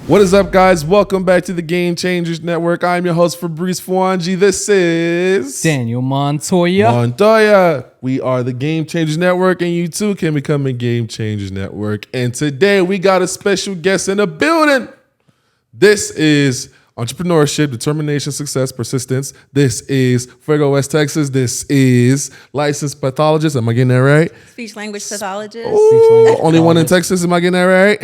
What is up, guys? Welcome back to the GameChangerZ Network. I'm your host, Fabrice Fouangi. This is Daniel Montoya. We are the GameChangerZ Network, and you too can become a GameChangerZ Network. And today we got a special guest in the building. This is entrepreneurship, determination, success, persistence. This is Fuego, West Texas. This is licensed pathologist. Am I getting that right? Speech language pathologist. Ooh, only one in Texas. Am I getting that right?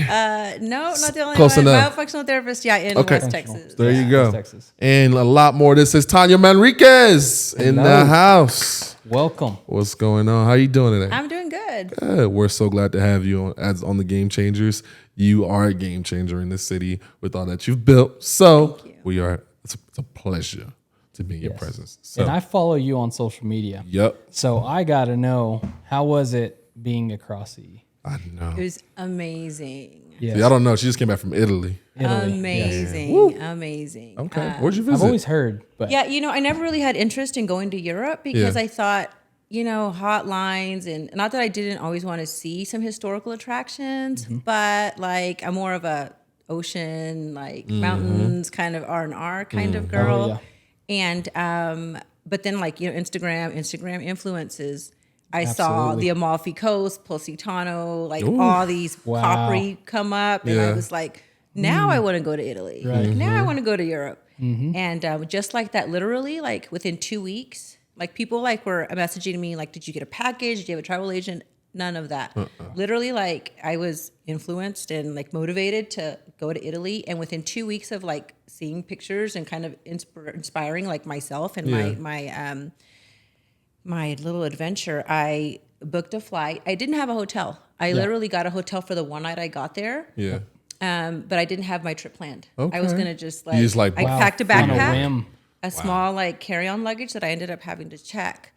No, not the only Close one. enough. Biofunctional therapist, in West Texas. There you go. Texas. And a lot more. This is Tanya Manriquez in the house. Welcome. What's going on? How you doing today? I'm doing good. Good. We're so glad to have you on the Game Changers. You are a game changer in this city with all that you've built. So we are. It's a pleasure to be in your presence. So, And I follow you on social media. Yep. So I got to know, how was it being a Crossy? I know. It was amazing. Yes. Y'all don't know. She just came back from Italy. Amazing. Amazing. Okay. Where'd you visit? I've always heard, but Yeah, I never really had interest in going to Europe because I thought, hot lines, and not that I didn't always want to see some historical attractions, but like I'm more of a ocean, like mountains kind of R&R kind of girl. Oh, yeah. And but then Instagram influences. I saw the Amalfi Coast, Positano, like all these coppery come up, and I was like, now I want to go to Italy. Right. Like, now I want to go to Europe. And just like that, literally, like within 2 weeks, like people like were messaging me, like, did you get a package? Did you have a travel agent? None of that. Literally, like I was influenced and like motivated to go to Italy. And within 2 weeks of like seeing pictures and kind of inspiring like myself and my little adventure, I booked a flight. I didn't have a hotel. I literally got a hotel for the one night I got there. Yeah. But I didn't have my trip planned. Okay. I was gonna just I packed a On a backpack, whim. a small like carry-on luggage that I ended up having to check.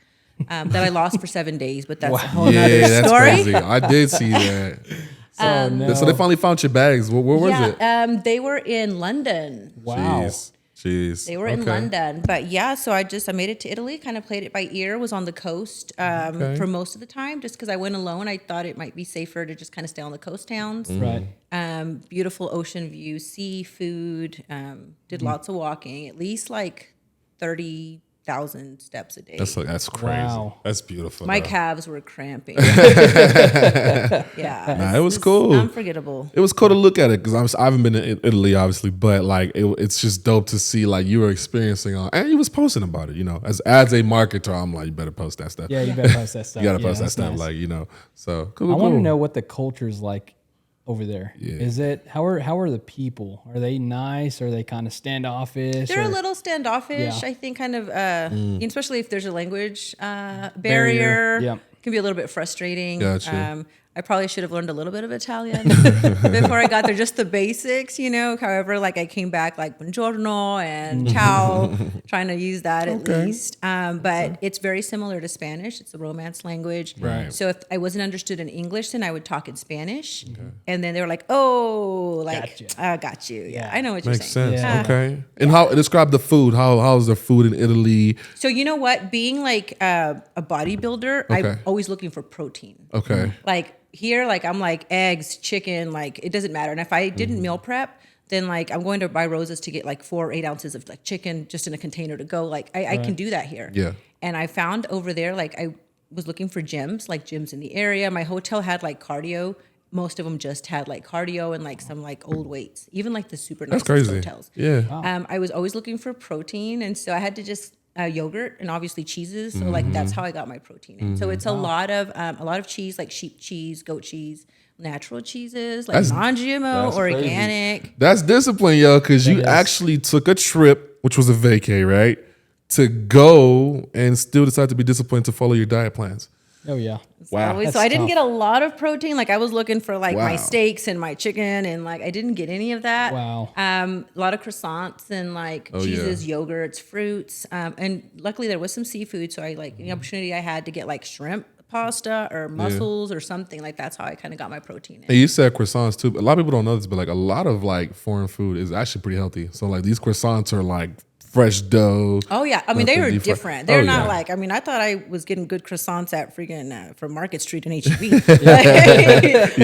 That I lost for 7 days, but that's a whole Yeah, nother that's story. crazy. I did see that. So they finally found your bags. Where was it? They were in London. Wow. Jeez. They were in London, but so I made it to Italy, kind of played it by ear, was on the coast for most of the time, just because I went alone. I thought it might be safer to just kind of stay on the coast towns. Right. Beautiful ocean view, seafood, did lots of walking, at least like 30,000 steps a day. That's crazy. Wow. That's beautiful. My though. calves were cramping. It was cool. Unforgettable. It was cool to look at it because I haven't been in Italy, obviously, but like it's just dope to see like you were experiencing and you was posting about it. As a marketer, I'm like, you better post that stuff. Yeah, you better post that stuff. You gotta post that that's stuff, nice. So cool. I want to know what the culture's like over there. Yeah. Is it how are the people? Are they nice? Are they kind of standoffish? They're a little standoffish, Yeah. I think, kind of, especially if there's a language barrier. Yeah. It can be a little bit frustrating. Gotcha. I probably should have learned a little bit of Italian before I got there, just the basics, However, like I came back like buongiorno and ciao, trying to use that at least. But it's very similar to Spanish. It's a Romance language. Right. So if I wasn't understood in English, then I would talk in Spanish. And then they were like, oh, like, Gotcha. I got you. Yeah, I know what Makes you're saying. sense. Okay. And how describe the food? How's the food in Italy? So you know what? Being like a bodybuilder, I'm always looking for protein. Okay. Like here, like I'm like eggs, chicken, like it doesn't matter. And if I didn't meal prep, then like I'm going to buy Rosa's to get like 4 or 8 ounces of like chicken just in a container to go. Like I can do that here. Yeah. And I found over there, like I was looking for gyms, like gyms in the area. My hotel had like cardio. Most of them just had like cardio and like some like old weights, even like the super nice hotels. Yeah. Wow. I was always looking for protein, and so I had to just yogurt and obviously cheeses. So like that's how I got my protein in. So it's a lot of cheese, like sheep cheese, goat cheese, natural cheeses, like non-GMO, organic. That's discipline, yo, because you actually took a trip, which was a vacay, right? To go and still decide to be disciplined to follow your diet plans. Oh yeah. Wow. So I didn't tough. get a lot of protein. Like I was looking for like my steaks and my chicken, and like I didn't get any of that. Wow. A lot of croissants and like cheeses, yogurts, fruits, and luckily there was some seafood. So I like the opportunity I had to get like shrimp pasta or mussels or something. Like that's how I kind of got my protein in. And you said croissants too. A lot of people don't know this, but like a lot of like foreign food is actually pretty healthy. So like these croissants are like fresh dough. Oh yeah, I mean they nothing are deep fried. different. They're Oh, not yeah. like. I mean, I thought I was getting good croissants at freaking from Market Street in HEB. Yep,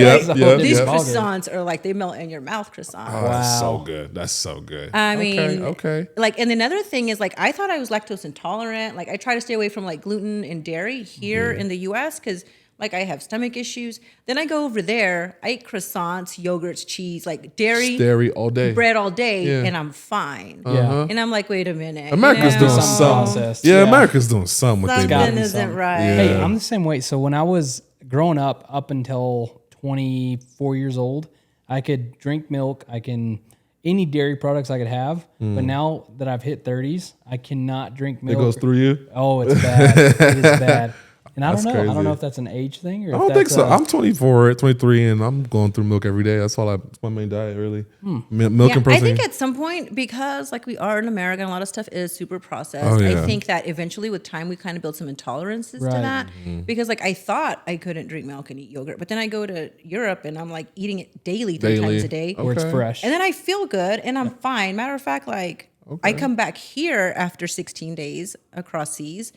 These yep. croissants are like they melt in your mouth croissants. Oh, that's so Wow. good. That's so good. I mean, okay. Like, and another thing is like I thought I was lactose intolerant. Like I try to stay away from like gluten and dairy here in the U.S. because like I have stomach issues. Then I go over there, I eat croissants, yogurts, cheese, like dairy all day. bread all day, Yeah. and I'm fine. Yeah. And I'm like, wait a minute, America's doing Something something. processed, Yeah, yeah. America's doing something with their something gotta body. be isn't something. right. Yeah. Hey, I'm the same way. So when I was growing up until 24 years old, I could drink milk. Any dairy products I could have. But now that I've hit 30s, I cannot drink It milk. goes through you. Oh, it's bad. It is bad. And I don't know. I crazy. don't know if that's an age thing or I if don't think that's so. I'm 24, 23, and I'm going through milk every day. That's it's my main diet, really. Milk Yeah, and I protein. think at some point, because like we are in America and a lot of stuff is super processed, Oh, yeah. I think that eventually with time we kind of build some intolerances to Right. that. Because like I thought I couldn't drink milk and eat yogurt, but then I go to Europe and I'm like eating it daily, 3 times a day. where it's Okay. fresh. And then I feel good and I'm fine. Matter of fact, like I come back here after 16 days across seas.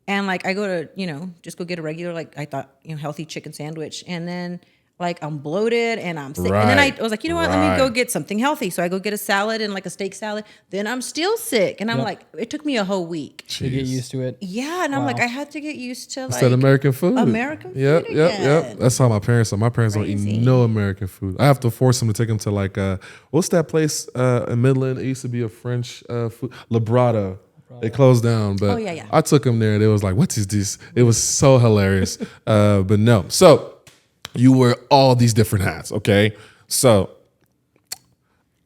And like I go to, just go get a regular, like I thought, healthy chicken sandwich. And then like I'm bloated and I'm sick. And then I Right. was like, you know what, let me go Right. get something healthy. So I go get a salad and like a steak salad. Then I'm still sick. And I'm Yep. like, it took me a whole week. to get used to it. Yeah. And I'm like, Wow. I had to get used to It's like that American food. American food Yep. again. That's how my parents are. My parents don't Crazy. eat no American food. I have to force them to take them to like what's that place in Midland? It used to be a French food, Labrada. They closed down, but Oh, yeah. I took them there. They was like, "What is this?" It was so hilarious. But no, so you wear all these different hats. Okay, so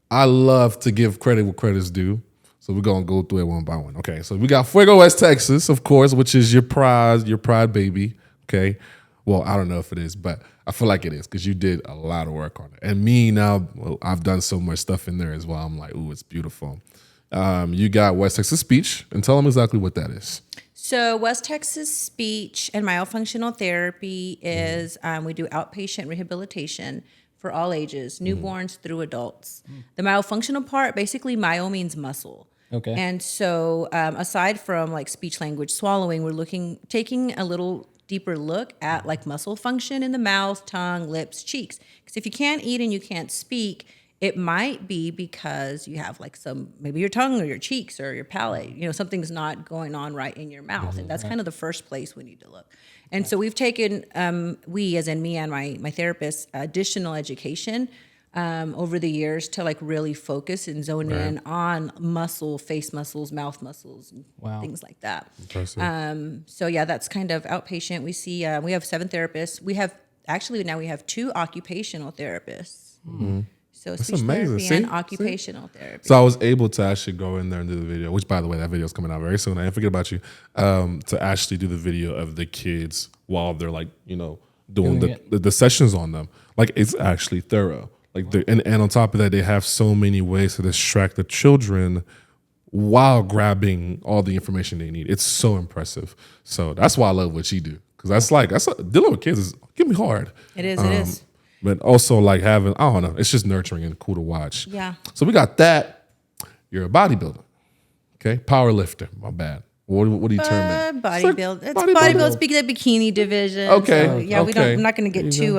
I love to give credit where credit's due. So we're gonna go through it one by one. Okay, so we got Fuego, West Texas, of course, which is your pride baby. Okay, well, I don't know if it is, but I feel like it is because you did a lot of work on it. And me now, well, I've done so much stuff in there as well. I'm like, ooh, it's beautiful. You got West Texas Speech, and tell them exactly what that is. So West Texas Speech and Myofunctional Therapy is we do outpatient rehabilitation for all ages, newborns through adults. The myofunctional part, basically myo means muscle. Okay. And so aside from like speech language swallowing, we're taking a little deeper look at like muscle function in the mouth, tongue, lips, cheeks. Because if you can't eat and you can't speak, it might be because you have like maybe your tongue or your cheeks or your palate, something's not going on right in your mouth. And that's kind of the first place we need to look. And so we've taken, we as in me and my therapist, additional education over the years to like really focus and zone in on muscle, face muscles, mouth muscles, and Wow. things like that. Impressive. So yeah, that's kind of outpatient. We see, we have 7 therapists. Now we have 2 occupational therapists. So speech amazing. therapy and See? occupational therapy. So I was able to actually go in there and do the video, which, by the way, that video is coming out very soon. I didn't forget about you. To actually do the video of the kids while they're like, doing the sessions on them. Like, it's actually thorough. Like, and on top of that, they have so many ways to distract the children while grabbing all the information they need. It's so impressive. So that's why I love what you do, because dealing with kids can be hard. It is. But also like having, I don't know, it's just nurturing and cool to watch. Yeah. So we got that. You're a bodybuilder. Okay. Power lifter. My bad. What do you term it? Bodybuild. It's bodybuilder. bodybuild. Speaking of the bikini division. Okay, So, yeah, okay. I'm not going to get too.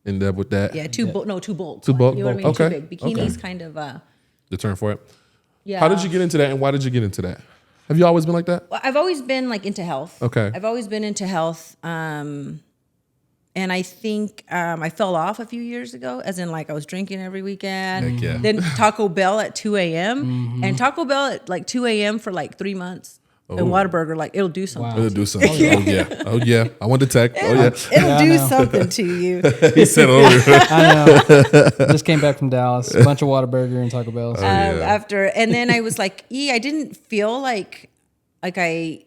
In depth with that. Too bulk. Too bulk. Too bulk? You know what I mean? Okay, Too big. Bikini's okay. kind of. The term for it. Yeah. How did you get into that, and why did you get into that? Have you always been like that? Well, I've always been like into health. Okay. I've always been into health. And I think I fell off a few years ago, as in like I was drinking every weekend. Heck yeah. Then Taco Bell at 2 a.m. And Taco Bell at like 2 a.m. for like 3 months. And Whataburger, like it'll do something. Wow. It'll do something. Oh yeah. Oh yeah. I want to tech. Oh yeah. It'll do something to you. He said, "Oh." I know. Just came back from Dallas. A bunch of Whataburger and Taco Bell. And then I was like, I didn't feel like I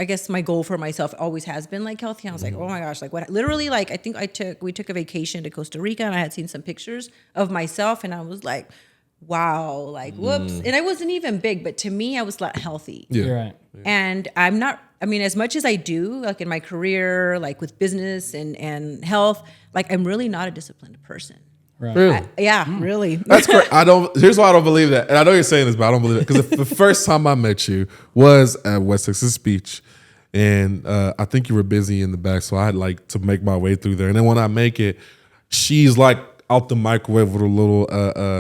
guess my goal for myself always has been like healthy. I was like, oh my gosh, like what? Literally, like I think we took a vacation to Costa Rica, and I had seen some pictures of myself, and I was like, wow, like whoops. And I wasn't even big, but to me, I was not healthy. Yeah. You're right. And I'm not. I mean, as much as I do, like in my career, like with business and health, like I'm really not a disciplined person. Right. Really? Really. That's correct. Here's why I don't believe that. And I know you're saying this, but I don't believe it. Because the first time I met you was at West Texas Beach. And I think you were busy in the back. So I had like to make my way through there. And then when I make it, she's like out the microwave with a little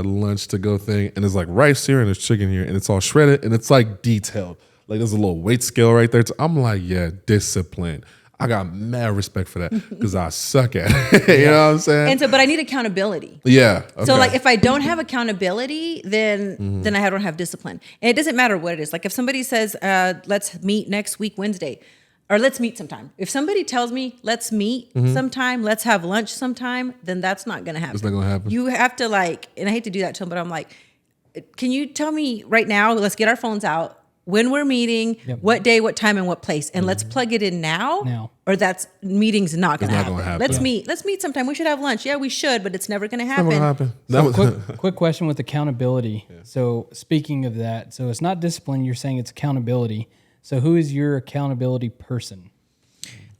lunch to go thing. And there's like rice here and there's chicken here. And it's all shredded. And it's like detailed. Like there's a little weight scale right there. I'm like, yeah, discipline. I got mad respect for that because I suck at it. You know what I'm saying? And so, but I need accountability. Yeah. Okay. So like if I don't have accountability, then I don't have discipline. And it doesn't matter what it is. Like if somebody says, let's meet next week, Wednesday, or let's meet sometime. If somebody tells me, let's meet sometime, let's have lunch sometime, then that's not going to happen. It's not going to happen. You have to like, and I hate to do that to them, but I'm like, can you tell me right now, let's get our phones out, when we're meeting, what day, what time, and what place, and let's plug it in now. Or that's meeting's not going to happen. Let's meet. Let's meet sometime. We should have lunch. Yeah, we should, but it's never going to happen. Quick question with accountability. Yeah. So speaking of that, so it's not discipline. You're saying it's accountability. So who is your accountability person?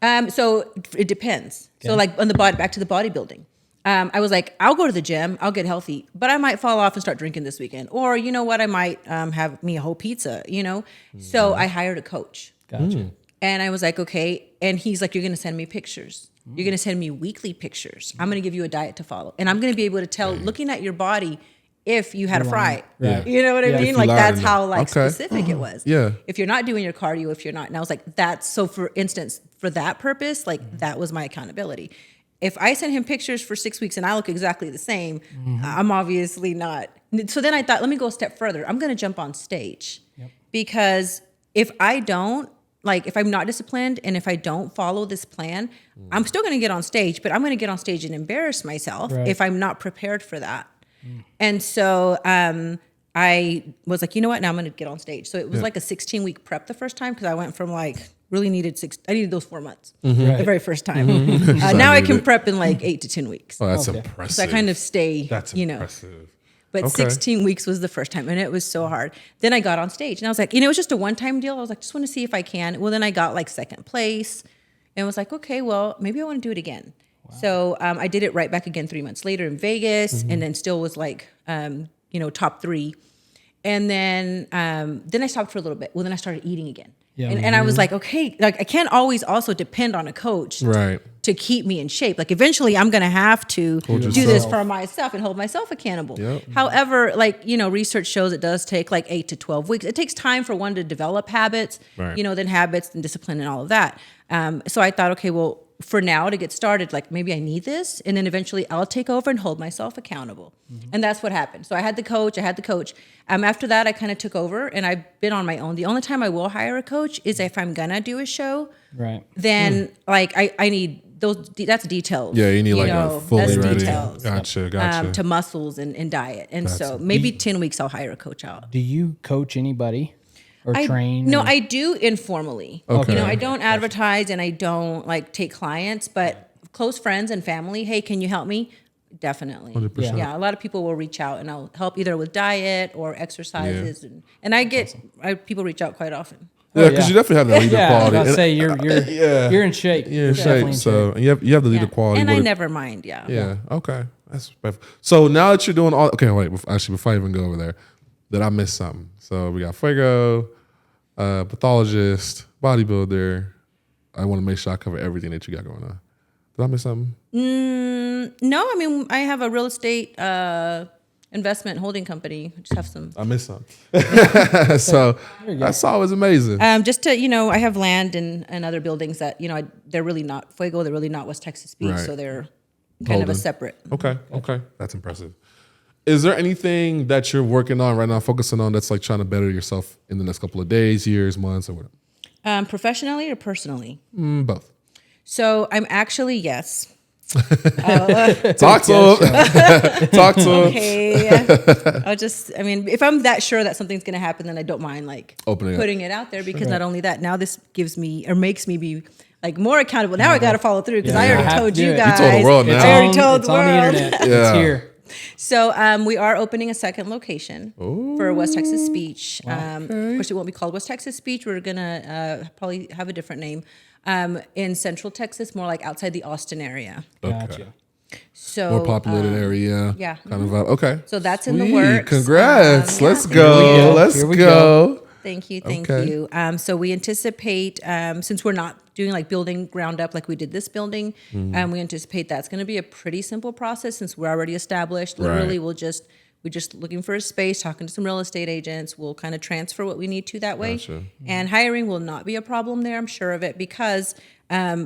So it depends. Okay. So like on the back to the bodybuilding. I was like, I'll go to the gym, I'll get healthy, but I might fall off and start drinking this weekend. Or you know what, I might have me a whole pizza, you know? So I hired a coach. Gotcha. And I was like, okay. And he's like, you're going to send me pictures. You're going to send me weekly pictures. I'm going to give you a diet to follow. And I'm going to be able to tell, looking at your body, if you had a fry. Right. You know what I mean? Like that's how like specific it was. Yeah. If you're not doing your cardio, if you're not. And I was like, that's, so for instance, for that purpose, like that was my accountability. If I send him pictures for 6 weeks and I look exactly the same, I'm obviously not. So then I thought, let me go a step further. I'm going to jump on stage because if I don't, like if I'm not disciplined and if I don't follow this plan, I'm still going to get on stage, but I'm going to get on stage and embarrass myself if I'm not prepared for that. And so I was like, you know what? Now I'm going to get on stage. So it was like a 16-week prep the first time because I went from like really needed I needed those 4 months the very first time. Now I can prep in like 8 to 10 weeks. Oh, that's impressive. So I kind of stay, that's impressive. But 16 weeks was the first time, and it was so hard. Then I got on stage, and I was like, you know, it was just a one-time deal. I was like, just want to see if I can. Well, then I got like second place, and was like, okay, well, maybe I want to do it again. Wow. So I did it right back again 3 months later in Vegas, and then still was like, top 3. And then I stopped for a little bit. Well, then I started eating again. Yeah, and I was like, okay, like I can't always also depend on a coach to keep me in shape. Like eventually I'm going to have to do this for myself and hold myself accountable. Yep. However, like, research shows it does take like 8 to 12 weeks. It takes time for one to develop habits, then habits and discipline and all of that. So I thought, okay, well, for now to get started, like maybe I need this. And then eventually I'll take over and hold myself accountable. And that's what happened. So I had the coach. After that, I kind of took over and I've been on my own. The only time I will hire a coach is if I'm going to do a show. Right. Then like I need those, that's details. Yeah, you need like a fully ready. Details. Gotcha. To muscles and diet. And so maybe 10 weeks I'll hire a coach out. Do you coach anybody? Or train? No, I do informally. Okay. I don't advertise and I don't like take clients, but close friends and family, hey, can you help me? Definitely. 100%. Yeah, a lot of people will reach out and I'll help either with diet or exercises. And I get people reach out quite often. Yeah, because you definitely have that leader quality. I was say you're in shape. You're in shape. So you have the leader quality. And I never mind. Yeah. Okay. That's perfect. So now that you're doing all, okay, wait. Actually, before I even go over there, did I miss something? So we got Fuego, pathologist, bodybuilder. I want to make sure I cover everything that you got going on. Did I miss something? No, I mean, I have a real estate investment holding company. I just have some. I missed something. So that's always amazing. Just to, I have land and other buildings that, they're really not Fuego. They're really not West Texas Beach. Right. So they're kind of a separate. Okay. That's impressive. Is there anything that you're working on right now, focusing on that's like trying to better yourself in the next couple of days, years, months, or whatever? Professionally or personally? Both. So I'm actually, yes. Talk to him. Talk to him. Okay. If I'm that sure that something's going to happen, then I don't mind putting it out there because not only that, now this gives me or makes me be like more accountable. Now I got to follow through because I already told you guys. You told the world now. I already told the world. On the internet. It's here. So we are opening a second location for West Texas Beach. Of course, it won't be called West Texas Beach. We're going to probably have a different name in Central Texas, more like outside the Austin area. Gotcha. So More populated area. yeah. Kind of vibe. Okay. So that's in the Sweet. works. Congrats. Yeah, Let's thank go. you. Let's Here we go. Thank you. Okay. You. So we anticipate, since we're not doing like building ground up like we did this building, we anticipate that's going to be a pretty simple process since we're already established. Literally, Right. we're just looking for a space, talking to some real estate agents. We'll kind of transfer what we need to that way. Gotcha. And hiring will not be a problem there, I'm sure of it, because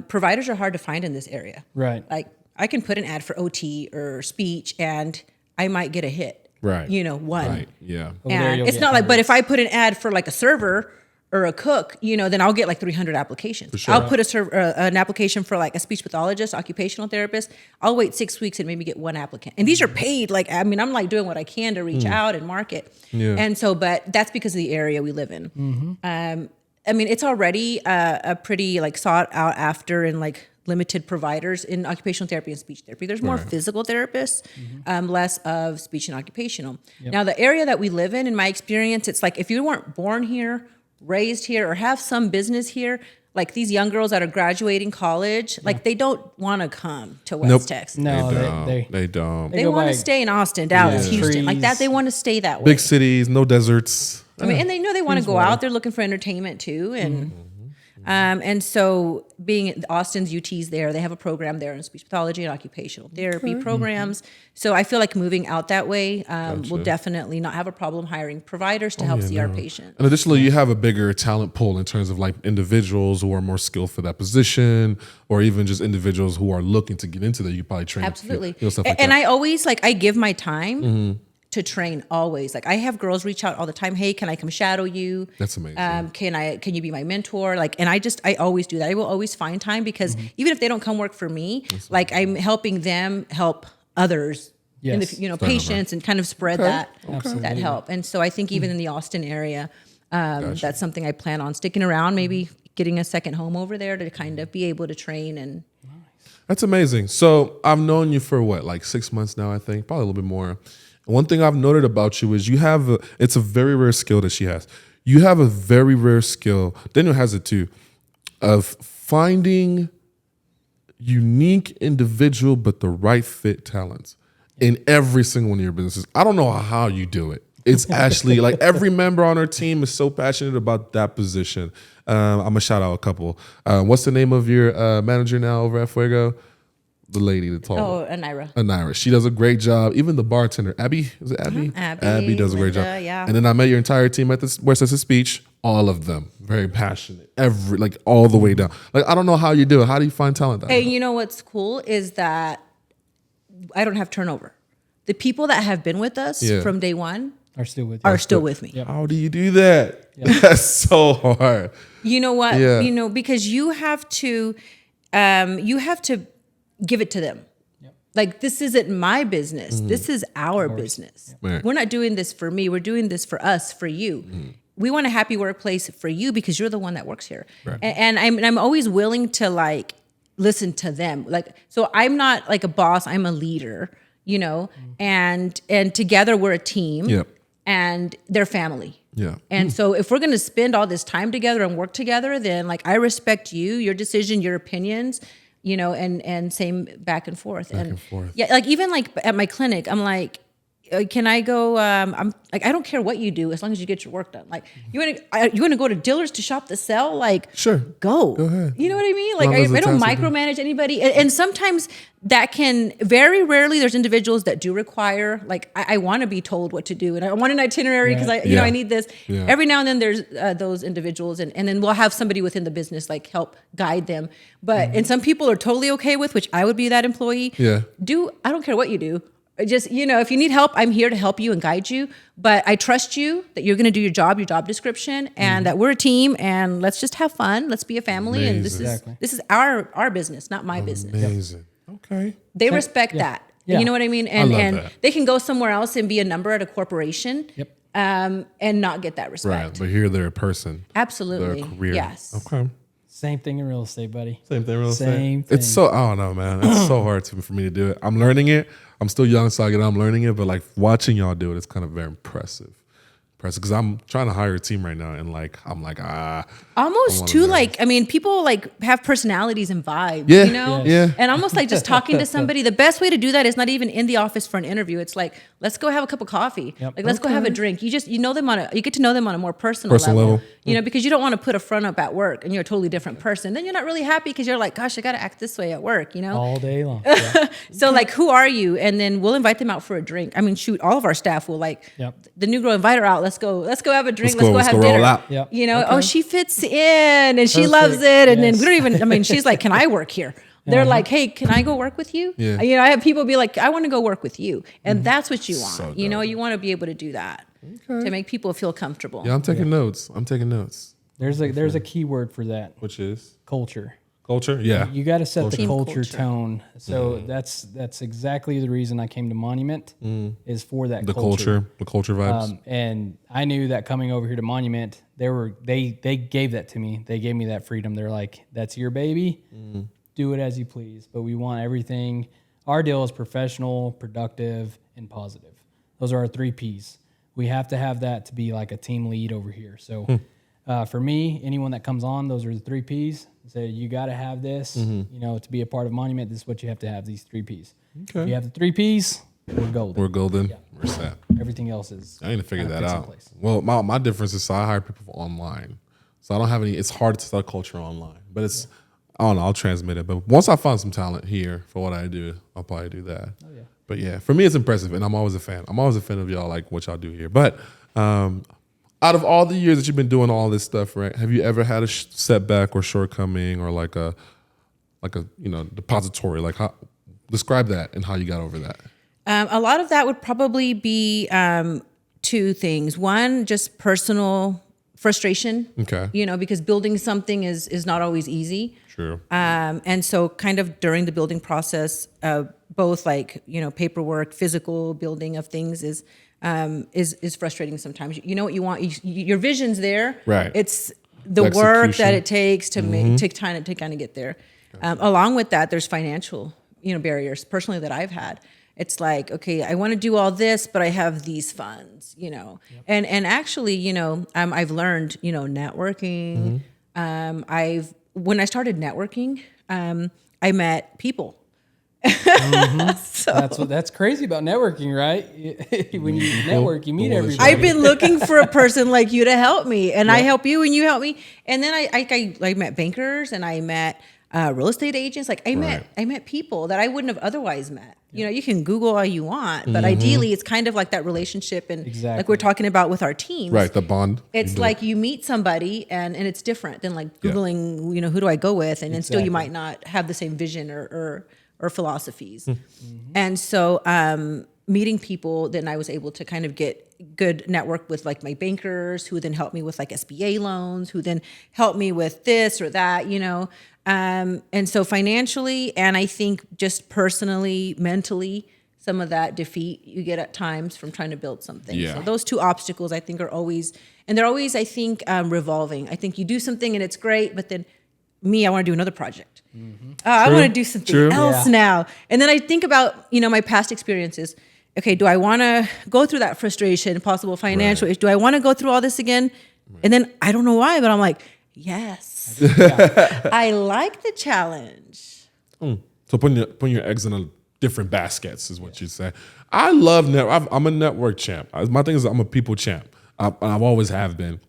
providers are hard to find in this area. Right. Like I can put an ad for OT or speech and I might get a hit. Right. One. Right. Yeah. Over there, And you'll it's get not like, but hundreds. if I put an ad for like a server or a cook, then I'll get like 300 applications. sure. I'll put an application for like a speech pathologist, occupational therapist. I'll wait 6 weeks and maybe get one applicant. And these are paid. Like, I mean, I'm like doing what I can to reach out and market. Yeah. And so, but that's because of the area we live in. I mean, it's already a pretty like sought out after and like limited providers in occupational therapy and speech therapy. There's more Right. physical therapists, less of speech and occupational. Now, the area that we live in my experience, it's like if you weren't born here, raised here, or have some business here, like these young girls that are graduating college, like they don't want to come to West Nope. Texas. No, They don't. They go want by to stay in Austin, Dallas, Yeah. Houston, like that. trees. They want to stay that way. Big cities, no deserts. I mean, and they know they want to go out. They're looking for entertainment too, and so being Austin's UT's there, they have a program there in speech pathology and occupational therapy programs. So I feel like moving out that way will definitely not have a problem hiring providers to help see our patients. And additionally, you have a bigger talent pool in terms of like individuals who are more skilled for that position, or even just individuals who are looking to get into that. You probably train Absolutely. stuff like And that. I always I give my time to train always. Like I have girls reach out all the time. Hey, can I come shadow you? That's amazing. Can you be my mentor? Like, and I always do that. I will always find time because even if they don't come work for me, like I'm helping them help others. In Yes. the, patients and kind of spread that Absolutely. help. And so I think even in the Austin area, that's something I plan on sticking around, maybe getting a second home over there to kind of be able to train. And That's amazing. So I've known you for what, like 6 months now, I think, probably a little bit more. One thing I've noted about you is it's a very rare skill that she has. You have a very rare skill, Daniel has it too, of finding unique individual but the right fit talents in every single one of your businesses. I don't know how you do it. It's actually like every member on our team is so passionate about that position. I'm gonna shout out a couple. What's the name of your manager now over at Fuego? The lady, the tall one. Anira. Anira. She does a great job. Even the bartender, Abby, is it Abby? Abby, does a great job. Linda, yeah. And then I met your entire team at this West Texas Speech. All of them very passionate. All the way down. Like I don't know how you do it. How do you find talent? That And you know what's cool is that I don't have turnover. The people that have been with us Yeah. from day one Are still with you. are still with me. How do you do that? That's so hard. You know what? Yeah. Because you have to give it to them. Like this isn't my business. This is our business. Right. We're not doing this for me. We're doing this for us, for you. We want a happy workplace for you because you're the one that works here. Right. And I'm always willing to like listen to them. Like so I'm not like a boss, I'm a leader, and together we're a team. Yep. And they're family. Yeah. And so if we're going to spend all this time together and work together, then like I respect you, your decision, your opinions, and same back and forth. and forth. Yeah, like even like at my clinic, I'm like, can I go? I'm like, I don't care what you do as long as you get your work done. Like, you want to go to Dillard's to shop the sell? Like, Sure. go ahead. You know what I mean? Like, Long as I the don't task is done. micromanage anybody, and sometimes that can very rarely. There's individuals that do require like I want to be told what to do, and I want an itinerary because Yeah. I need this. Yeah. Every now and then there's those individuals, and then we'll have somebody within the business like help guide them. But and some people are totally okay with, which I would be that employee. Yeah. I don't care what you do. Just, if you need help, I'm here to help you and guide you. But I trust you that you're going to do your job description, and that we're a team, and let's just have fun. Let's be a family. And this Amazing. is this is our business, not my business. Amazing. Okay. They respect that. Yeah. You know what I mean? And love and that. they can go somewhere else and be a number at a corporation. Yep. And not get that respect. Right. But here they're a person. Absolutely. Their career. Yes. Okay. Same thing in real estate, buddy. Same thing, real estate. Same It's thing. so, I don't know, man. It's so hard for me to do it. I'm learning it. I'm still young, so I'm learning it. But like watching y'all do it, it's kind of very impressive. impressive because I'm trying to hire a team right now, and like I'm like almost too like, I mean, people like have personalities and vibes, Yeah, you know? yeah. And almost like just talking to somebody, the best way to do that is not even in the office for an interview. It's like, let's go have a cup of coffee. Yep. Like, let's go have a drink. You get to know them on a more personal level. You know, because you don't want to put a front up at work and you're a totally different person. Then you're not really happy because you're like, gosh, I got to act this way at work, you know? All day long. So like, who are you? And then we'll invite them out for a drink. I mean, shoot, all of our staff will like, the new girl, invite her out. Let's go have a drink. Let's go have dinner. Roll out. Yep. You know, oh, she fits in and she loves it. And then we don't even, I mean, she's like, can I work here? They're like, hey, can I go work with you? Yeah. You know, I have people be like, I want to go work with you. And that's what you want. So you know, dope. you want to be able to do that to make people feel comfortable. Yeah, I'm taking notes. There's a key word for that. Which is Culture. culture. Yeah. You got to set the Team culture culture. tone. So that's exactly the reason I came to Monument is for that The culture vibes. And I knew that coming over here to Monument, they gave that to me. They gave me that freedom. They're like, that's your baby. Do it as you please. But we want everything. Our deal is professional, productive, and positive. Those are our 3 Ps. We have to have that to be like a team lead over here. So for me, anyone that comes on, those are the 3 Ps. Say, you got to have this, you know, to be a part of Monument. This is what you have to have, these 3 Ps. Okay. If you have the 3 Ps, we're golden. We're golden. We're set. Everything else is. I need to figure kinda that fits in out. place. Well, my difference is I hire people online. So I don't have any, it's hard to start culture online. But it's, I don't know, I'll transmit it. But once I find some talent here for what I do, I'll probably do that. Oh, yeah. But yeah, for me, it's impressive. And I'm always a fan. I'm always a fan of y'all, like what y'all do here. But out of all the years that you've been doing all this stuff, right, have you ever had a setback or shortcoming or like a you know, depository? Like, how, describe that and how you got over that. A lot of that would probably be 2 things. One, just personal frustration. Okay. You know, because building something is not always easy. True. And so kind of during the building process, both like, you know, paperwork, physical building of things is frustrating sometimes. You know what you want, your vision's there. Right. It's the work that it takes to take time to kind of get there. Along with that, there's financial, you know, barriers personally that I've had. It's like, okay, I want to do all this, but I have these funds, you know, and actually, you know, I've learned, you know, networking. When I started networking, I met people. So That's crazy about networking, right? When you network, you meet everybody. I've been looking for a person like you to help me, and I help you and you help me. And then I met bankers and I met real estate agents. Like I met people that I wouldn't have otherwise met. You know, you can Google all you want, but ideally it's kind of like that relationship and like we're talking about with our teams. Right, the bond. It's like you meet somebody and it's different than like Googling, you know, who do I go with? And then still you might not have the same vision or philosophies. And so meeting people, then I was able to kind of get good network with like my bankers who then helped me with like SBA loans, who then helped me with this or that, you know. And so financially, and I think just personally, mentally, some of that defeat you get at times from trying to build something. Yeah. So those 2 obstacles I think are always, and they're always, I think, revolving. I think you do something and it's great, but then I want to do another project. I want to do something else now. And then I think about, you know, my past experiences. Okay, do I want to go through that frustration, possible financial issue? Do I want to go through all this again? And then I don't know why, but I'm like, yes. I like the challenge. So putting your eggs in a different baskets is what you say. I love I'm a network champ. My thing is I'm a people champ. I've always have been.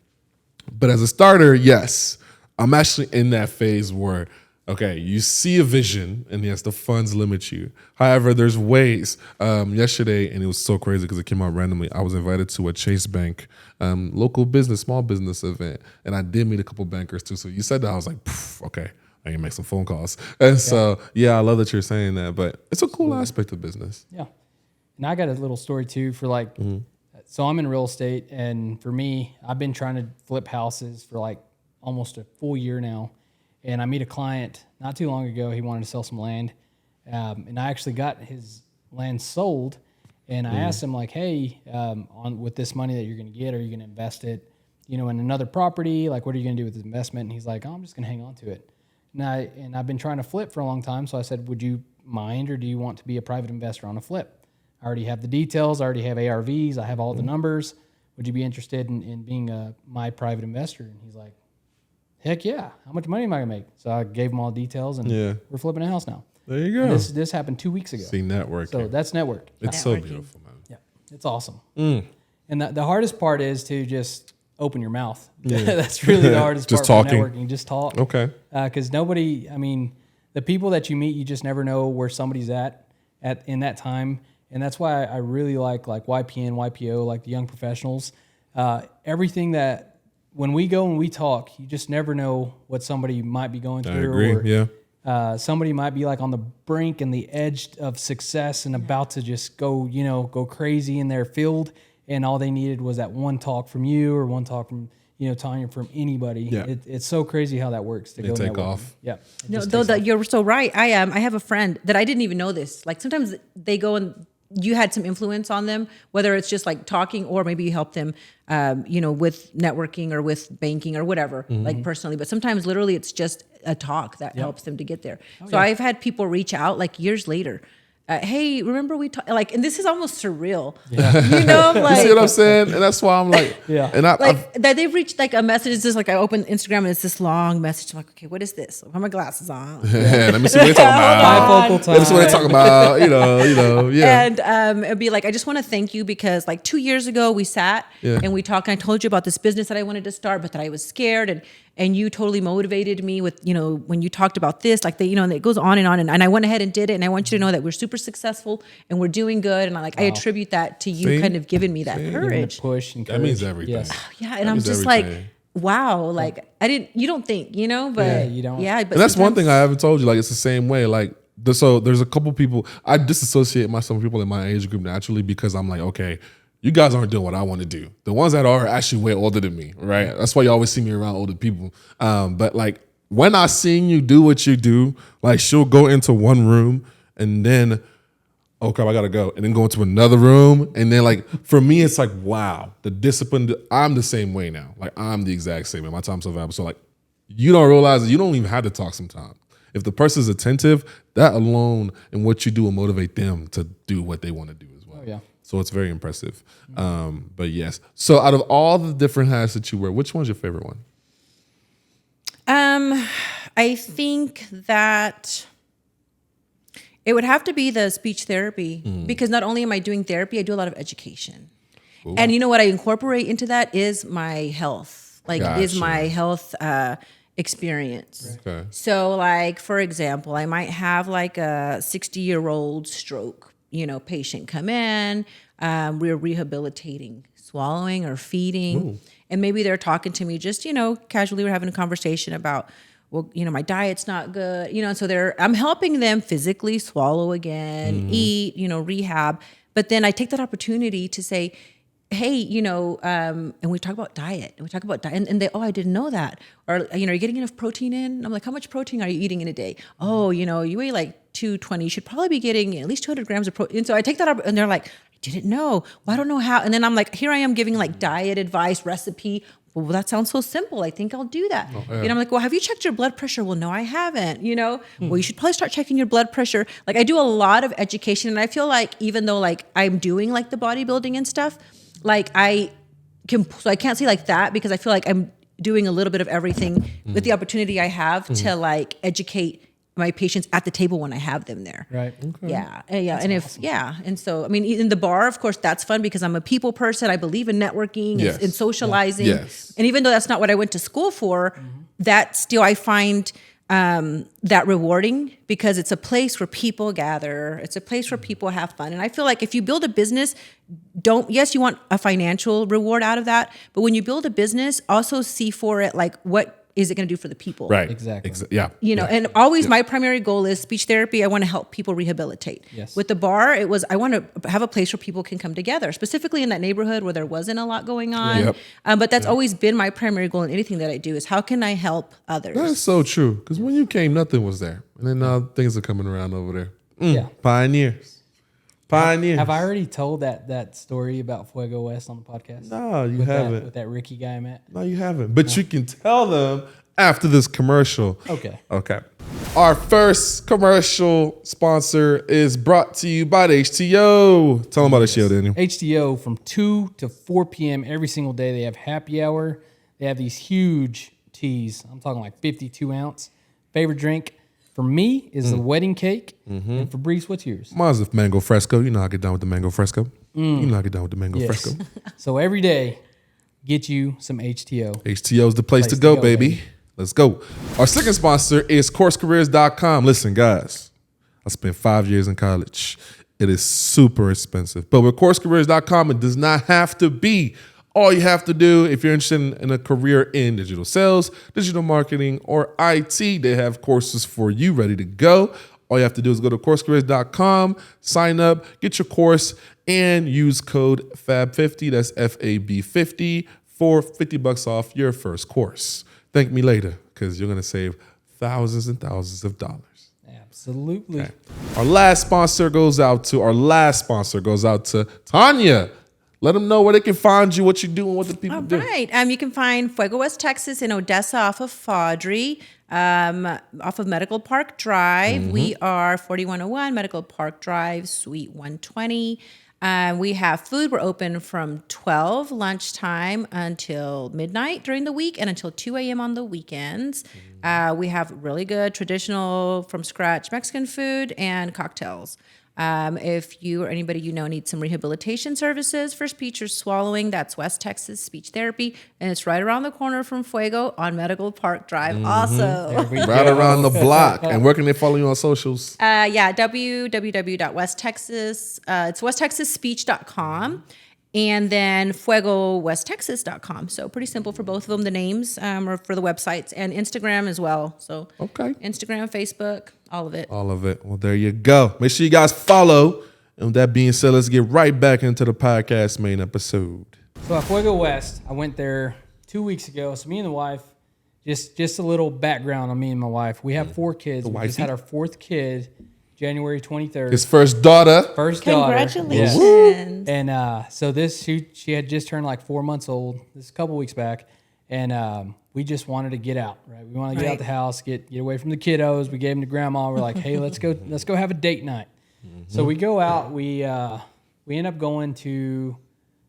But as a starter, yes, I'm actually in that phase where, okay, you see a vision, and yes, the funds limit you. However, there's ways. Yesterday, and it was so crazy because it came out randomly, I was invited to a Chase Bank local business, small business event, and I did meet a couple bankers too. So you said that, I was like, okay, I can make some phone calls. And so, yeah, I love that you're saying that, but it's a cool aspect of business. Yeah. And I got a little story too for like, so I'm in real estate, and for me, I've been trying to flip houses for like almost a full year now. And I meet a client not too long ago. He wanted to sell some land. And I actually got his land sold. And I asked him like, hey, with this money that you're going to get, are you going to invest it, you know, in another property? Like, what are you going to do with this investment? And he's like, oh, I'm just going to hang on to it. And I've been trying to flip for a long time. So I said, would you mind, or do you want to be a private investor on a flip? I already have the details. I already have ARVs. I have all the numbers. would you be interested in being my private investor? And he's like, heck yeah. How much money am I going to make? So I gave him all the details, and we're flipping a house now. There you go. And this happened 2 weeks ago. See, networking. So that's network. It's so beautiful, man. Yeah, it's awesome. And the hardest part is to just open your mouth. That's really the hardest Just part talking. of networking. Just talk. Okay. Because nobody, I mean, the people that you meet, you just never know where somebody's at in that time. And that's why I really like YPN, YPO, like the young professionals. Everything that when we go and we talk, you just never know what somebody might be going through. I agree. Somebody might be like on the brink and the edge of success and about to just go crazy in their field. And all they needed was that one talk from you or one talk from, Tanya, from anybody. Yeah. It's so crazy how that works to go take networking. off. Yeah. No, you're so right. I have a friend that I didn't even know this. Like sometimes they go and you had some influence on them, whether it's just like talking or maybe you help them, with networking or with banking or whatever, like personally. But sometimes literally it's just a talk that helps them to get there. I've had people reach out like years later. Hey, remember we talked, like, and this is almost surreal. I'm like, You see what I'm saying? And that's why I'm like, And that they've reached like a message. It's just like I open Instagram and it's this long message. I'm like, okay, what is this? I have my glasses on. let me see what they're talking about. Bifocal time. Let me see what they're talking about. And it'd be like, I just want to thank you because like 2 years ago we sat and we talked and I told you about this business that I wanted to start, but that I was scared and you totally motivated me with, when you talked about this, like and it goes on. And I went ahead and did it. And I want you to know that we're super successful and we're doing good. And I attribute that to you kind of giving me that courage. Push and That means courage. everything. Yes. Yeah. And I'm just like, wow. Like you don't think, but you don't. Yeah. But And that's one thing I haven't told you. Like, it's the same way. Like, so there's a couple people, I disassociate myself from people in my age group naturally because I'm like, okay, you guys aren't doing what I want to do. The ones that are actually way older than me, right? That's why you always see me around older people. But like when I seen you do what you do, like she'll go into one room and then, oh crap, I gotta go. And then go into another room. And then like, for me, it's like, wow, the discipline, I'm the same way now. Like I'm the exact same way. My time's so valuable. So like, you don't realize that you don't even have to talk sometimes. If the person's attentive, that alone and what you do will motivate them to do what they want to do as well. Oh, yeah. So it's very impressive. But yes. So out of all the different hats that you wear, which one's your favorite one? I think that it would have to be the speech therapy because not only am I doing therapy, I do a lot of education. Ooh. And you know what I incorporate into that is my health, is my health experience. Okay. So like, for example, I might have like a 60-year-old stroke, patient come in, we're rehabilitating swallowing or feeding. Ooh. And maybe they're talking to me just, casually we're having a conversation about, well, my diet's not good, and so I'm helping them physically swallow again, eat, rehab. But then I take that opportunity to say, hey, and we talk about diet and they, oh, I didn't know that. Or, you're getting enough protein in? I'm like, how much protein are you eating in a day? Oh, you weigh like 220, you should probably be getting at least 200 grams of protein. And so I take that up and they're like, I didn't know. Well, I don't know how. And then I'm like, here I am giving like diet advice, recipe. Well, that sounds so simple. I think I'll do that. Oh, yeah. And I'm like, well, have you checked your blood pressure? Well, no, I haven't, Well, you should probably start checking your blood pressure. Like I do a lot of education. And I feel like even though like I'm doing like the bodybuilding and stuff, like I can't say like that because I feel like I'm doing a little bit of everything with the opportunity I have to like educate my patients at the table when I have them there. Right. Okay. Yeah. Yeah. That's awesome. And so, I mean, in the bar, of course, that's fun because I'm a people person. I believe in networking and socializing. Yeah. Yes. And even though that's not what I went to school for, that still I find that rewarding because it's a place where people gather. It's a place where people have fun. And I feel like if you build a business, yes, you want a financial reward out of that. But when you build a business, also see for it, like what is it going to do for the people? Right. Exactly. Yeah. And always my primary goal is speech therapy. I want to help people rehabilitate. Yes. With the bar, I want to have a place where people can come together, specifically in that neighborhood where there wasn't a lot going on. Yep. But that's always been my primary goal in anything that I do is how can I help others? That's so true. Because when you came, nothing was there. And then now things are coming around over there. Yeah. Pioneers. Have I already told that story about Fuego West on the podcast? No, you haven't. With that Ricky guy I met? No, you haven't. But you can tell them after this commercial. Okay. Okay. Our first commercial sponsor is brought to you by the HTO. Tell them about the show, Daniel. HTO from 2 to 4 p.m. every single day. They have happy hour. They have these huge teas. I'm talking like 52 ounce. Favorite drink for me is the wedding cake. And Fabrice, what's yours? Mine's the mango fresco. You know how I get down with the mango fresco. You know how I get down with the mango fresco. So every day, get you some HTO. HTO's the place to go, baby. Let's go. Our second sponsor is CourseCareers.com. Listen, guys, I spent 5 years in college. It is super expensive. But with CourseCareers.com, it does not have to be. All you have to do, if you're interested in a career in digital sales, digital marketing, or IT, they have courses for you ready to go. All you have to do is go to CourseCareers.com, sign up, get your course, and use code FAB50, that's FAB50, for $50 off your first course. Thank me later, because you're going to save thousands and thousands of dollars. Absolutely. Okay. Our last sponsor goes out to Tanya. Let them know where they can find you, what you do, and what the people do. All right. You can find Fuego West Texas in Odessa off of Faudree, off of Medical Park Drive. We are 4101 Medical Park Drive, Suite 120. We have food. We're open from 12 lunchtime until midnight during the week and until 2 a.m. on the weekends. We have really good traditional from scratch Mexican food and cocktails. If you or anybody you know needs some rehabilitation services for speech or swallowing, that's West Texas Speech Therapy, and it's right around the corner from Fuego on Medical Park Drive. Also, Right around the block. And where can they follow you on socials? www.westtexas. It's westtexasspeech.com. And then FuegoWestTexas.com. So pretty simple for both of them. The names are for the websites and Instagram as well. So Okay. Instagram, Facebook, all of it. All of it. Well, there you go. Make sure you guys follow. And with that being said, let's get right back into the podcast main episode. So at Fuego West, I went there 2 weeks ago. So me and the wife, just a little background on me and my wife. We have 4 kids. We just had our 4th kid January 23rd. His first daughter. Congratulations. And so she had just turned like 4 months old. This is a couple weeks back. And we just wanted to get out, right? We wanted to get out the house, get away from the kiddos. We gave them to grandma. We're like, hey, let's go have a date night. So we go out. We end up going to,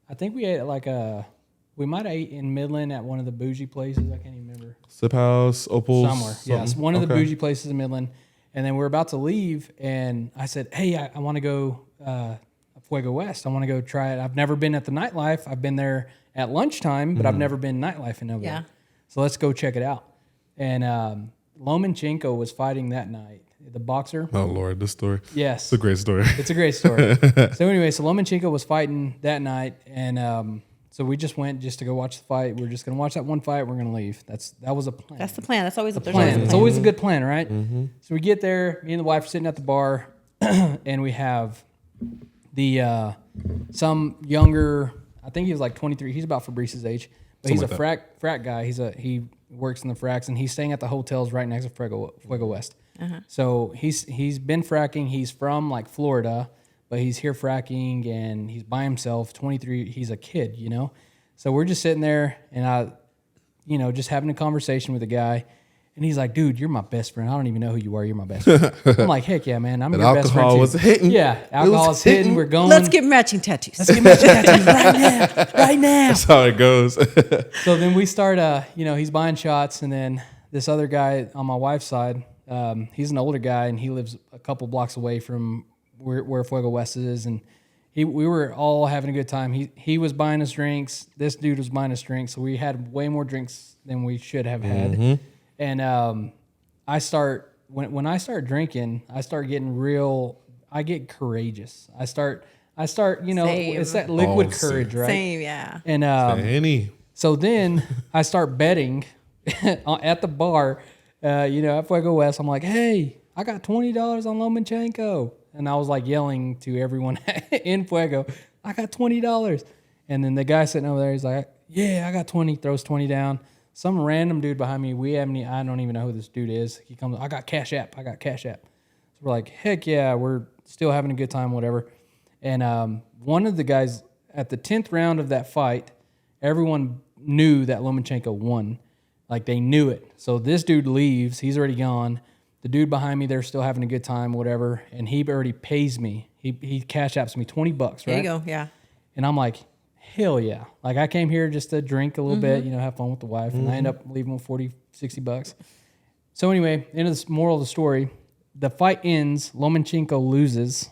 I think we ate we might have ate in Midland at one of the bougie places. I can't even remember. Sip House, Opals. Somewhere. Yes, one of the bougie places in Midland. And then we're about to leave, and I said, hey, I want to go Fuego West. I want to go try it. I've never been at the nightlife. I've been there at lunchtime, but I've never been nightlife in over there. So let's go check it out. And Lomachenko was fighting that night, the boxer. Oh, Lord, this story. Yes. It's a great story. It's a great story. So anyway, Lomachenko was fighting that night, and so we just went just to go watch the fight. We're just going to watch that one fight. We're going to leave. That was a plan. That's the plan. That's always a plan. It's always a good plan, right? So we get there. Me and the wife are sitting at the bar, and we have the some younger. I think he was like 23. He's about Fabrice's age, but he's a frac guy. He works in the fracs, and he's staying at the hotels right next to Fuego West. So he's been fracking. He's from like Florida, but he's here fracking, and he's by himself. 23. He's a kid, you know. So we're just sitting there, and just having a conversation with the guy. And he's like, dude, you're my best friend. I don't even know who you are. You're my best friend. I'm like, heck yeah, man. I'm your best friend too. Alcohol was hitting. Yeah, alcohol was hitting. We're going. Let's get matching tattoos. Right now. That's how it goes. So then we start, he's buying shots. And then this other guy on my wife's side, he's an older guy, and he lives a couple blocks away from where Fuego West is. And we were all having a good time. He was buying us drinks. This dude was buying us drinks. So we had way more drinks than we should have had. And I start when I start drinking, I start getting I get courageous. I start, it's that liquid courage, right? Same, yeah. And so then I start betting at the bar, at Fuego West. I'm like, hey, I got $20 on Lomachenko. And I was like yelling to everyone in Fuego, I got $20. And then the guy sitting over there, he's like, yeah, I got 20, throws 20 down. Some random dude behind me, I don't even know who this dude is. He comes, I got Cash App. So we're like, heck yeah, we're still having a good time, whatever. And one of the guys at the 10th round of that fight, everyone knew that Lomachenko won. Like they knew it. So this dude leaves. He's already gone. The dude behind me, they're still having a good time, whatever. And he already pays me. He cash apps me $20, right? There you go. Yeah. And I'm like, hell yeah. Like I came here just to drink a little bit, have fun with the wife. And I end up leaving with $40, $60. So anyway, end of the moral of the story. The fight ends. Lomachenko loses.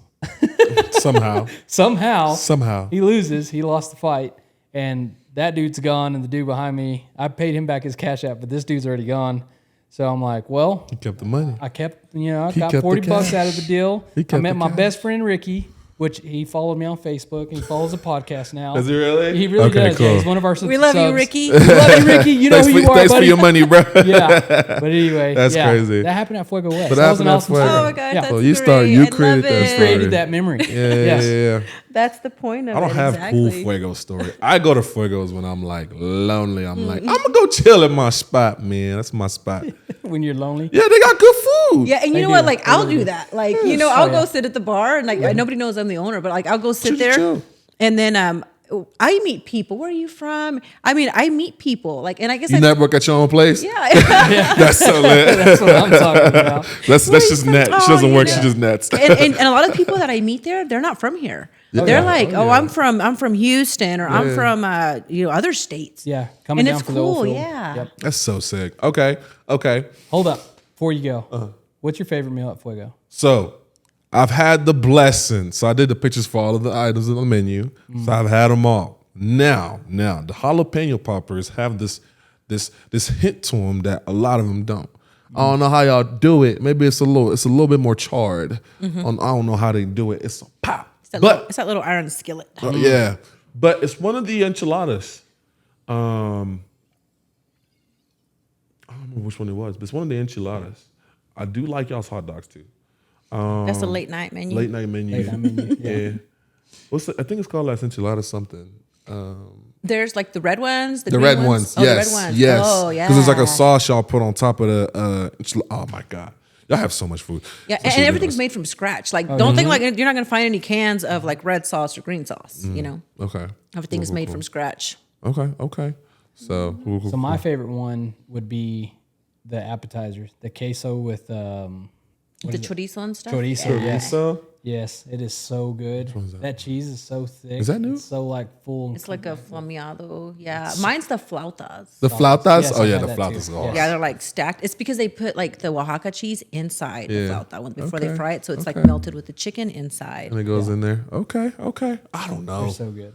Somehow. He loses. He lost the fight. And that dude's gone. And the dude behind me, I paid him back his cash app, but this dude's already gone. So I'm like, well. He kept the money. I kept, I got $40 out of the deal. I met my best friend, Ricky, which he followed me on Facebook. And he follows the podcast now. Does he really? He really does. Cool. Yeah, he's one of our subs. We love you, Ricky. We love you, Ricky. You know who you are, thanks buddy. for your money, bro. Yeah. But anyway. That's crazy. That happened at Fuego West. But that was an awesome story. Oh, my God. Yeah. That's So you great. created that story. Created that memory. Yeah. That's the point of it. I don't have exactly. cool Fuego story. I go to Fuegos when I'm like lonely. I'm like, I'm gonna go chill at my spot, man. That's my spot. When you're lonely. Yeah, they got good food. Yeah, and you know what? Like, I'll do that. Like, I'll go sit at the bar, and like nobody knows I'm the owner, but like I'll go sit there, chill. and then I meet people. Where are you from? I mean, I meet people. Like, and I guess You network at your own place. yeah. That's so lit. That's what I'm talking about. That's just net. She doesn't work. Yeah. She just nets. and a lot of people that I meet there, they're not from here. They're like, I'm from Houston, or I'm from other states. Yeah, coming and down it's for the old cool. field. Yeah. Yep. That's so sick. Okay. Hold up before you go. What's your favorite meal at Fuego? So I've had the blessing. So I did the pictures for all of the items on the menu. So I've had them all. Now, the jalapeno poppers have this hint to them that a lot of them don't. I don't know how y'all do it. Maybe it's a little bit more charred. I don't know how they do it. It's a pop. It's that little iron skillet. Yeah, but it's one of the enchiladas. I don't remember which one it was, but it's one of the enchiladas. I do like y'all's hot dogs too. That's a late night menu. Late night menu. Yeah. I think it's called Las Enchiladas something. There's like the red ones. The red ones. Oh, Yes. the red ones. Yes. Oh, yeah. Because there's like a sauce y'all put on top of the oh my God. Y'all have so much food. Yeah, Especially and everything's made from scratch. Like, don't think like you're not going to find any cans of like red sauce or green sauce. Okay. Everything is made from scratch. Okay. So So my favorite one would be the appetizers, the queso with The chorizo and stuff. chorizo. Yes, so yes, it is so good. That cheese is so thick. Is that new? It's so like full. It's like a flamiado. Yeah, mine's the flautas. the flautas. Yes, oh I've yeah, had the that flautas. too. Oh, Yes. Yeah, they're like stacked. It's because they put like the Oaxaca cheese inside the flauta one before they Okay. fry it, so it's like melted with the chicken inside. And it goes in there. Okay. I don't know. They're so good.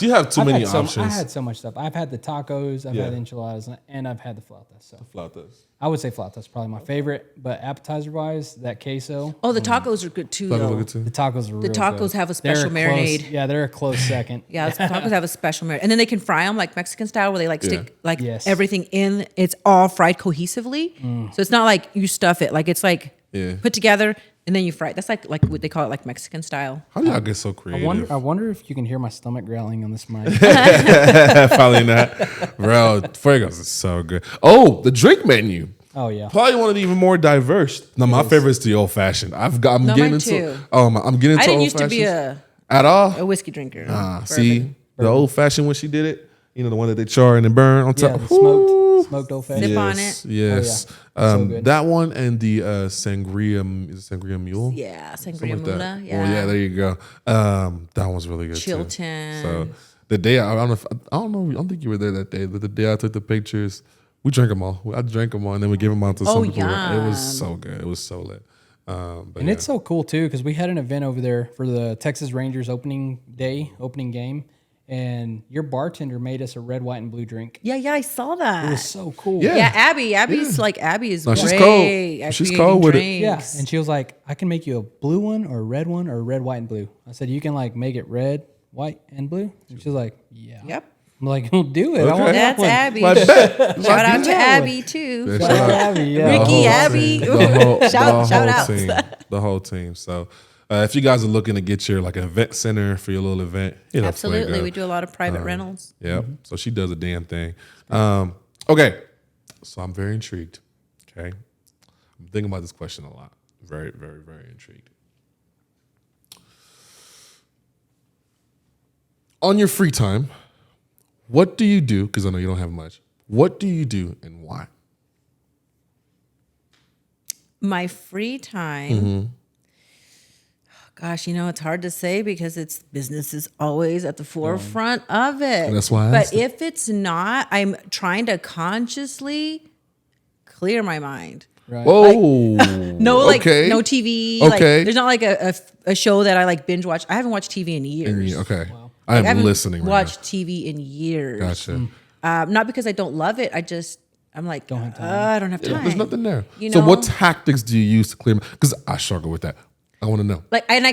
You have too many I options. had so much stuff. I've had the tacos, I've had enchiladas, and I've had the flautas. So Flautas. I would say flautas probably my favorite. But appetizer wise, that queso, Oh, the tacos are good too. Flautas Though. are good too. the tacos are real tacos good. have a They're special close- marinade. Yeah, they're a close second. Yeah, the tacos have a special marinade, and then they can fry them like Mexican style, where they like stick like Yes. everything in. It's all fried cohesively, so it's not like you stuff it. Like it's like put together and then you fry it. That's like what they call it, like Mexican style. How do y'all get so creative? I wonder if you can hear my stomach growling on this mic. Probably not. Bro, Fuegos is so good. Oh, the drink menu. Oh yeah. Probably one of the even more diverse. No, my favorite is the old fashioned. I'm getting mine into. too. I'm getting into. I didn't old used to be fashions. a At all. whiskey drinker. See, the old fashioned when she did it. The one that they char and then burn on Yeah, top. the Woo. smoked old fashioned. Sip on it. Yes. Oh, yeah. So good. That one and the sangria. Is it sangria mule? Yeah, Something sangria like that. mula. Yeah. Well, yeah, there you go. That one's really good too. Chilton. So the day I don't think you were there that day, but the day I took the pictures, we drank them all. I drank them all, and then we gave them out to some people. It yum. was so good. It was so lit. And it's so cool too because we had an event over there for the Texas Rangers opening game, and your bartender made us a red, white, and blue drink. Yeah, I saw that. It was so cool. Yeah. Yeah, Abby's Abby is great. She's cold. at She's creating cold with it. Yeah, drinks. and she was like, "I can make you a blue one or a red one or a red, white, and blue." I said, "You can like make it red, white, and blue." And she was like, "Yeah." Yep. I'm like, "We'll do it." I Okay. want that That's one. Abby. I bet. Shout out to Yeah. Abby too. Yeah, Shout out Abby, yeah. Ricky, Abby. Shout out. The whole team. So if you guys are looking to get your like an event center for your little event, Absolutely, Fuego. we do a lot of private rentals. Yeah. So she does a damn thing. Okay. So I'm very intrigued. Okay. I'm thinking about this question a lot. Very, very, very intrigued. On your free time, what do you do? Because I know you don't have much. What do you do and why? My free time. Gosh, it's hard to say because business is always at the forefront of it. That's why I But asked it. if it's not, I'm trying to consciously clear my mind. Right. Whoa. No, okay. no TV. Okay. Like, there's not like a show that I like binge watch. I haven't watched TV in years. Okay. I I am haven't listening right watched TV in years. now. Gotcha. Not because I don't love it. I'm like, I don't have time. There's nothing there. You So know? what tactics do you use to clear? Because I struggle with that. I want to know. Like, and I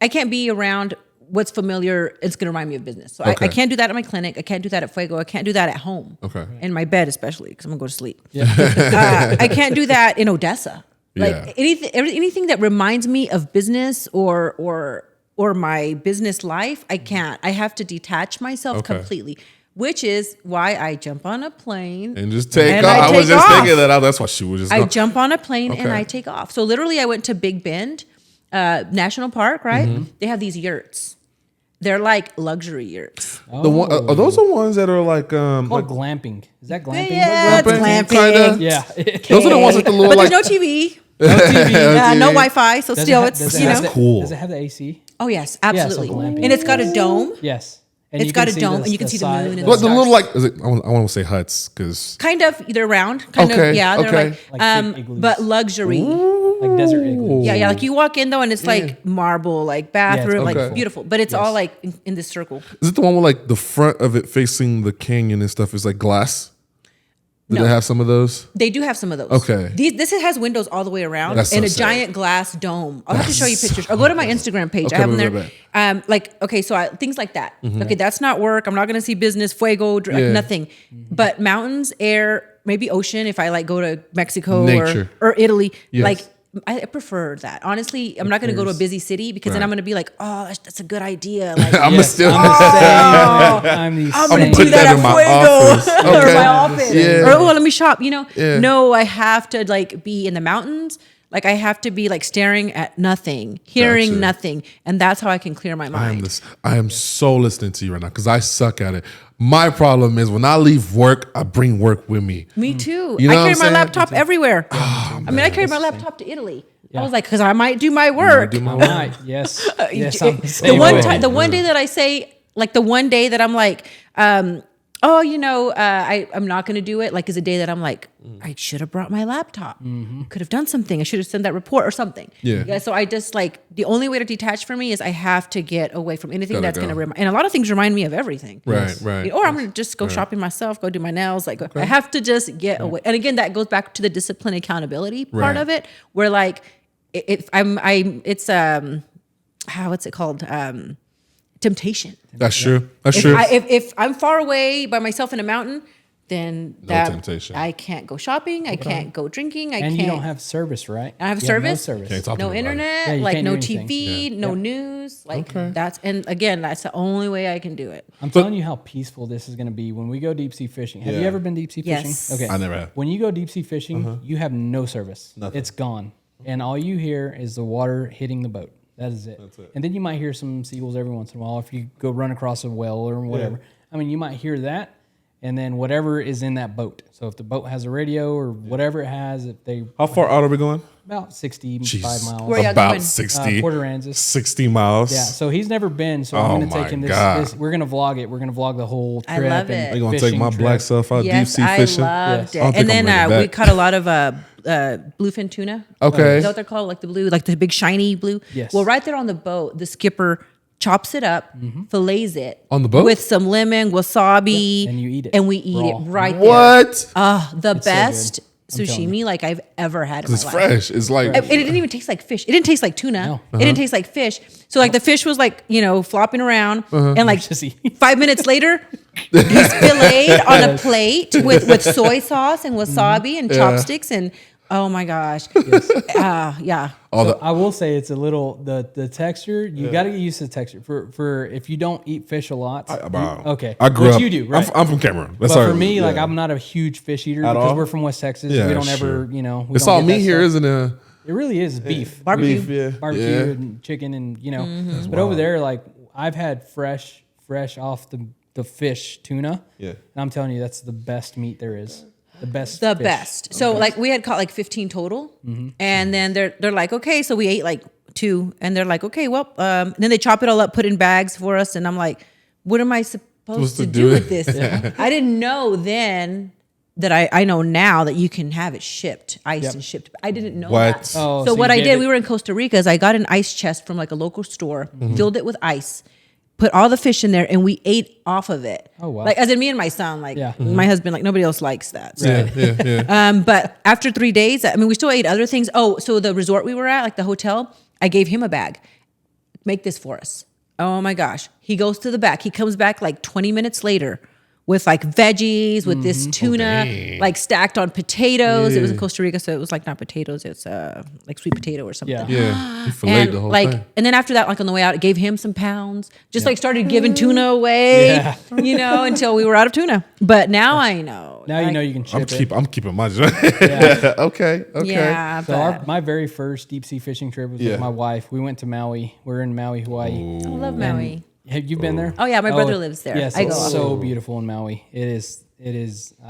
can't be around what's familiar. It's going to remind me of business. So Okay. I can't do that at my clinic. I can't do that at Fuego. I can't do that at home. Okay. In my bed, especially because I'm gonna go to sleep. I can't do that in Odessa. Like Yeah. anything that reminds me of business or my business life, I can't. I have to detach myself Okay. completely. Which is why I jump on a plane And just take and off. I was take just off. thinking that. That's why she was just I going. jump on a plane and Okay. I take off. So literally, I went to Big Bend National Park. Right? Mm-hmm. They have these yurts. They're like luxury yurts. The one, are those the ones that are like Called glamping. Is that glamping? Yeah, it's glamping. Kinda? Yeah. Those are the ones with the little But like. there's no TV, No TV. no Wi-Fi. So Does still, it ha- it's does it you have know. the- Cool. Does it have the AC? Oh yes, so absolutely. glamping. And it's got a dome. Yes. And It's you got can a see dome and you can see the side- moon and What the stars. little like? Is it? I want to say huts because. Kind of. They're round. Kind Okay, of. Yeah. They're okay. Like big igloos. but luxury. like desert igloos. Yeah. Like you walk in though, and it's like marble, like bathroom, Okay. like beautiful. But it's all like in this circle. Is it the one with like the front of it facing the canyon and stuff is like glass? Do No. they have some of those? They do have some of those. Okay. This has windows all the way around That's so and a sick. giant glass dome. I'll have to show you That's pictures. Or go to my Instagram page. Okay, I have them bet, there. Like, okay, so things like that. Okay, that's not work. I'm not going to see business, fuego, Yeah. nothing. But mountains, air, maybe ocean if I like go to Mexico Nature. or Italy. Yes. Like, I prefer that. Honestly, I'm not going to go to a busy city because then Right. I'm going to be like, oh, that's a good idea. Like, I'm Yes, still. I'm the same. I'm the I'm same. gonna put do that that in at my Fuego office. or Okay. my office. Yeah. Or oh, let me shop. Yeah. No, I have to like be in the mountains. Like I have to be like staring at nothing, hearing Gotcha. nothing, and that's how I can clear my mind. I am so listening to you right now because I suck at it. My problem is when I leave work, I bring work with me. Me too. You know I what carry I'm my saying? laptop everywhere. I mean, I carried my laptop to Italy. I Yeah. was like, because I might do my work. Do my All work. right. Yes. Yes. the I'm the same one way. time, the one day that I say, like the one day that I'm like, I'm not going to do it. Like is a day that I'm like, I should have brought my laptop. Could have done something. I should have sent that report or something. Yeah. So I just like the only way to detach for me is I have to get away from anything Gotta that's going to go. remind. And a lot of things remind me of everything. Right, right. Or I'm going to just go shopping myself, go do my nails. Like I have to just get away. And again, that goes back to the discipline accountability part Right. of it, where like if it's what's it called? Temptation. That's true. That's If, true. if I'm far away by myself in a mountain, then temptation. I can't go shopping. I can't go drinking. I And can't. you don't have service, right? I have You service. No service. Can't talk to no nobody. internet, Yeah, you like can't no do anything. TV, no news. Like that's and again, that's the only way I can do it. I'm telling you how peaceful this is going to be when we go deep sea fishing. Have you Yeah. ever been deep sea fishing? Yes. Okay. I never have. When you go deep sea fishing, you have no service. Nothing. It's gone. And all you hear is the water hitting the boat. That is it. That's it. And then you might hear some seagulls every once in a while if you go run across a well or whatever. I mean, you might hear that and then whatever is in that boat. So if the boat has a radio or whatever it has, if they How far out are we going? about 65 Jeez. miles. Where y'all About going? 60. Port Aransas. 60 miles. Yeah, so he's never been, so Oh I'm going to my take him God. this. We're going to vlog it. We're going to vlog the whole I trip. love and it. Are you going to take fishing my trip. black self out Yes, deep sea I fishing? loved Yes. it. I don't And think I'm then ready we back. caught a lot of bluefin tuna. Okay. Is that what they're called? Like the blue, like the big shiny blue. Yes. Well, right there on the boat, the skipper chops it up, fillets it On the boat? with some lemon, wasabi, And you eat it and we eat raw. it right there. What? The so best good. I'm telling sushimi like I've ever had in my It's life. fresh. It's like. It didn't even taste like fish. It didn't taste like tuna. No. It didn't taste like fish. So like the fish was like, flopping around and like Just eat. 5 minutes later, he's filleted on a plate with soy sauce and wasabi and chopsticks and oh my gosh. Yeah. all the, I will say it's a little the texture. You got to get used to the texture. For if you don't eat fish a lot, okay. I grew Which up. you do, right? I'm from Cameroon. That's But our- for me, like yeah. I'm not a huge fish eater At because all? we're from West Texas. Yeah, we don't sure. ever, we It's don't all get me that here, stuff. isn't it? It really is beef, Barbecue. Beef, yeah. barbecue Yeah. and chicken, and but over there, like I've had fresh off the the fish tuna. Yeah. And I'm telling you, that's the best meat there is. The best. The fish. best. So like we had caught like 15 total, and then they're like, okay, so we ate like 2, and they're like, okay, well, then they chop it all up, put in bags for us, and I'm like, what am I supposed to do with this? I didn't know then that I know now that you can have it shipped, iced and shipped. I didn't know that. Oh, so what you I gave did, it- we were in Costa Rica, is I got an ice chest from like a local store, filled it with ice, put all the fish in there, and we ate off of it. Oh, wow. Like as in me and my son, like my husband, like nobody else likes that. So. Yeah. But after 3 days, I mean, we still ate other things. Oh, so the resort we were at, like the hotel, I gave him a bag. Make this for us. Oh my gosh. He goes to the back. He comes back like 20 minutes later with like veggies, with this tuna, like stacked on potatoes. It was in Costa Rica, so it was like not potatoes. It's like sweet potato or something. Yeah. You filleted the whole thing. And then after that, like on the way out, it gave him some pounds. Just like started giving tuna away, you know, until we were out of tuna. But now I know. Now you know you can ship it. I'm keeping my okay. Yeah. So my very first deep sea fishing trip was with my wife. We went to Maui. We're in Maui, Hawaii. I love Maui. Have you been there? Oh yeah, my brother lives there. Yes, I go it's often. so beautiful in Maui. It is.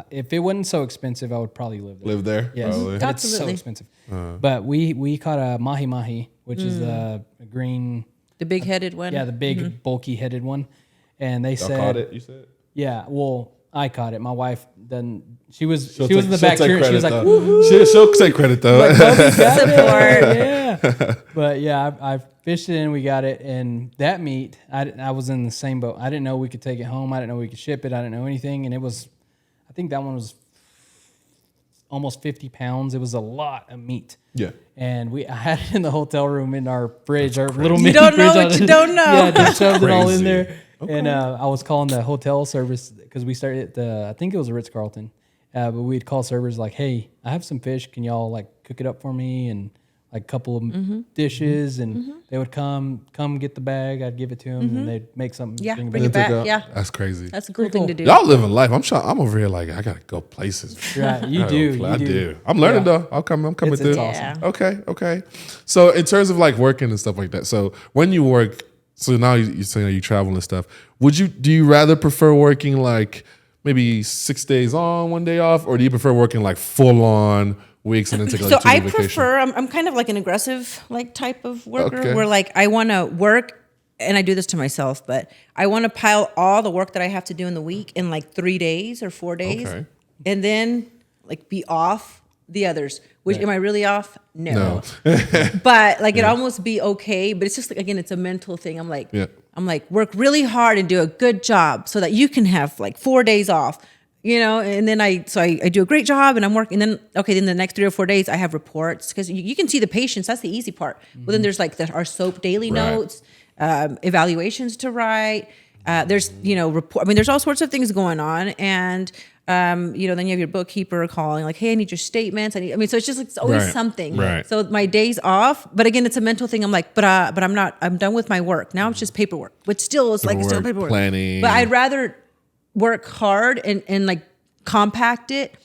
If it wasn't so expensive, I would probably live there. Live there? Yes, Probably. but it's so Absolutely. expensive. But we caught a mahi mahi, which is a green. The big headed one. Yeah, the big bulky headed one. And they Y'all said, caught it, you said? yeah. Well, I caught it. My wife didn't. She was She'll in the she'll back take here. And she credit, was like, though. woohoo! She'll take credit though. Support. Yeah. But yeah, I fished it and we got it. And that meat, I was in the same boat. I didn't know we could take it home. I didn't know we could ship it. I didn't know anything. And it was, I think that one was almost 50 pounds. It was a lot of meat. Yeah. And I had it in the hotel room in our fridge, our little You mini don't know fridge. what you don't know. Yeah, just shoved it all in Crazy. there. And I was calling the hotel service because we started at I think it was a Ritz-Carlton. But we'd call servers like, hey, I have some fish. Can y'all like cook it up for me? And like a couple of dishes. And they would come get the bag. I'd give it to them and they'd make something. Yeah, bring bring it it back. back. Yeah. That's crazy. That's a cool Pretty thing to do. Y'all living life. I'm over here like I gotta go places. Right, you do. I You do. I'm learning Yeah. though. I'm coming It's through. awesome. Okay. So in terms of like working and stuff like that. So when you work, so now you're saying you travel and stuff. Do you rather prefer working like maybe 6 days on, 1 day off, or do you prefer working like full on weeks and then take like So 2 I week vacation? prefer. I'm kind of like an aggressive like type of worker Okay. where like I want to work, and I do this to myself, but I want to pile all the work that I have to do in the week in like 3 days or 4 days, Okay. and then like be off the others. Which am I really off? No. But like it almost be okay. But it's just like, again, it's a mental thing. I'm like, work really hard and do a good job so that you can have like 4 days off. You know, and then I do a great job and I'm working. And then, then the next 3 or 4 days I have reports because you can see the patients. That's the easy part. But then there's like our SOAP daily notes, evaluations to write. There's, report. I mean, there's all sorts of things going on. And, then you have your bookkeeper calling like, hey, I need your statements. So it's just like, it's always something. Right. So my days off, but again, it's a mental thing. I'm like, but I'm done with my work. Now it's just paperwork, which still is like, it's still paperwork. Planning. But I'd rather work hard and like compact it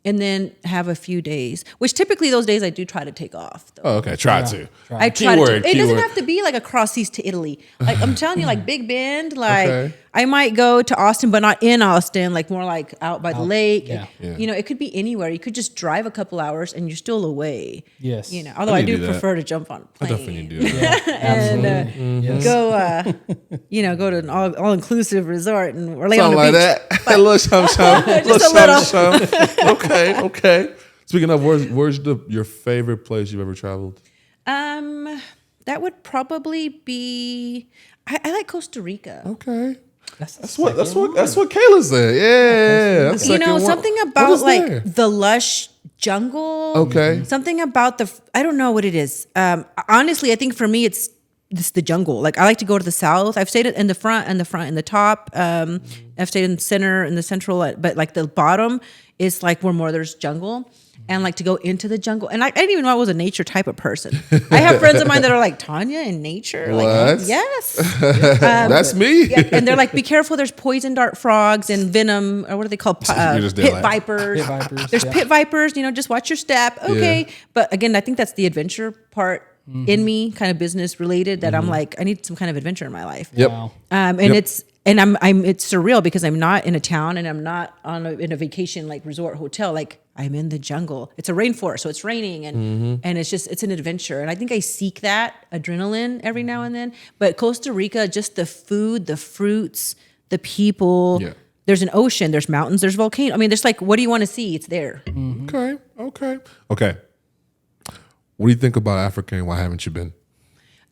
and then have a few days, which typically those days I do try to take off. Though. Oh, okay. Try to. I try to. Keyword, It doesn't keyword. have to be like across seas to Italy. Like I'm telling you, like Big Bend, like Okay. I might go to Austin, but not in Austin, like more like out by the lake. yeah. And, it could be anywhere. You could just drive a couple hours and you're still away. Yes. Although I I need to do do that. prefer to jump on a I plane. definitely do that. And Yes. go to an all inclusive resort and or lay on Something the like beach. that. A little shum. Just a little. Okay. Speaking of, where's your favorite place you've ever traveled? That would probably be. I like Costa Rica. Okay. That's What that's what Kayla said. Yeah. That's second one. Something What about is like there? the lush jungle. Okay. Something about I don't know what it is. Honestly, I think for me it's the jungle. Like I like to go to the south. I've stayed in the front and the top. I've stayed in the center and the central, but like the bottom is like where more there's jungle. And like to go into the jungle. And I didn't even know I was a nature type of person. I have friends of mine that are like, Tanya in nature? What? Like, yes. That's me. Yeah, and they're like, be careful. There's poison dart frogs and venom, or what are they called? You just did Pit like- vipers. Pit vipers, There's yeah. pit vipers. Just watch your step. Okay. Yeah. But again, I think that's the adventure part in me, kind of business related. That I'm like, I need some kind of adventure in my life. Yep. Wow. And Yep. it's and it's surreal because I'm not in a town and I'm not in a vacation like resort hotel. Like I'm in the jungle. It's a rainforest, so it's raining and it's an adventure. And I think I seek that adrenaline every now and then. But Costa Rica, just the food, the fruits, the people. Yeah. There's an ocean, there's mountains, there's volcanoes. I mean, there's like, what do you want to see? It's there. Okay. What do you think about Africa and why haven't you been?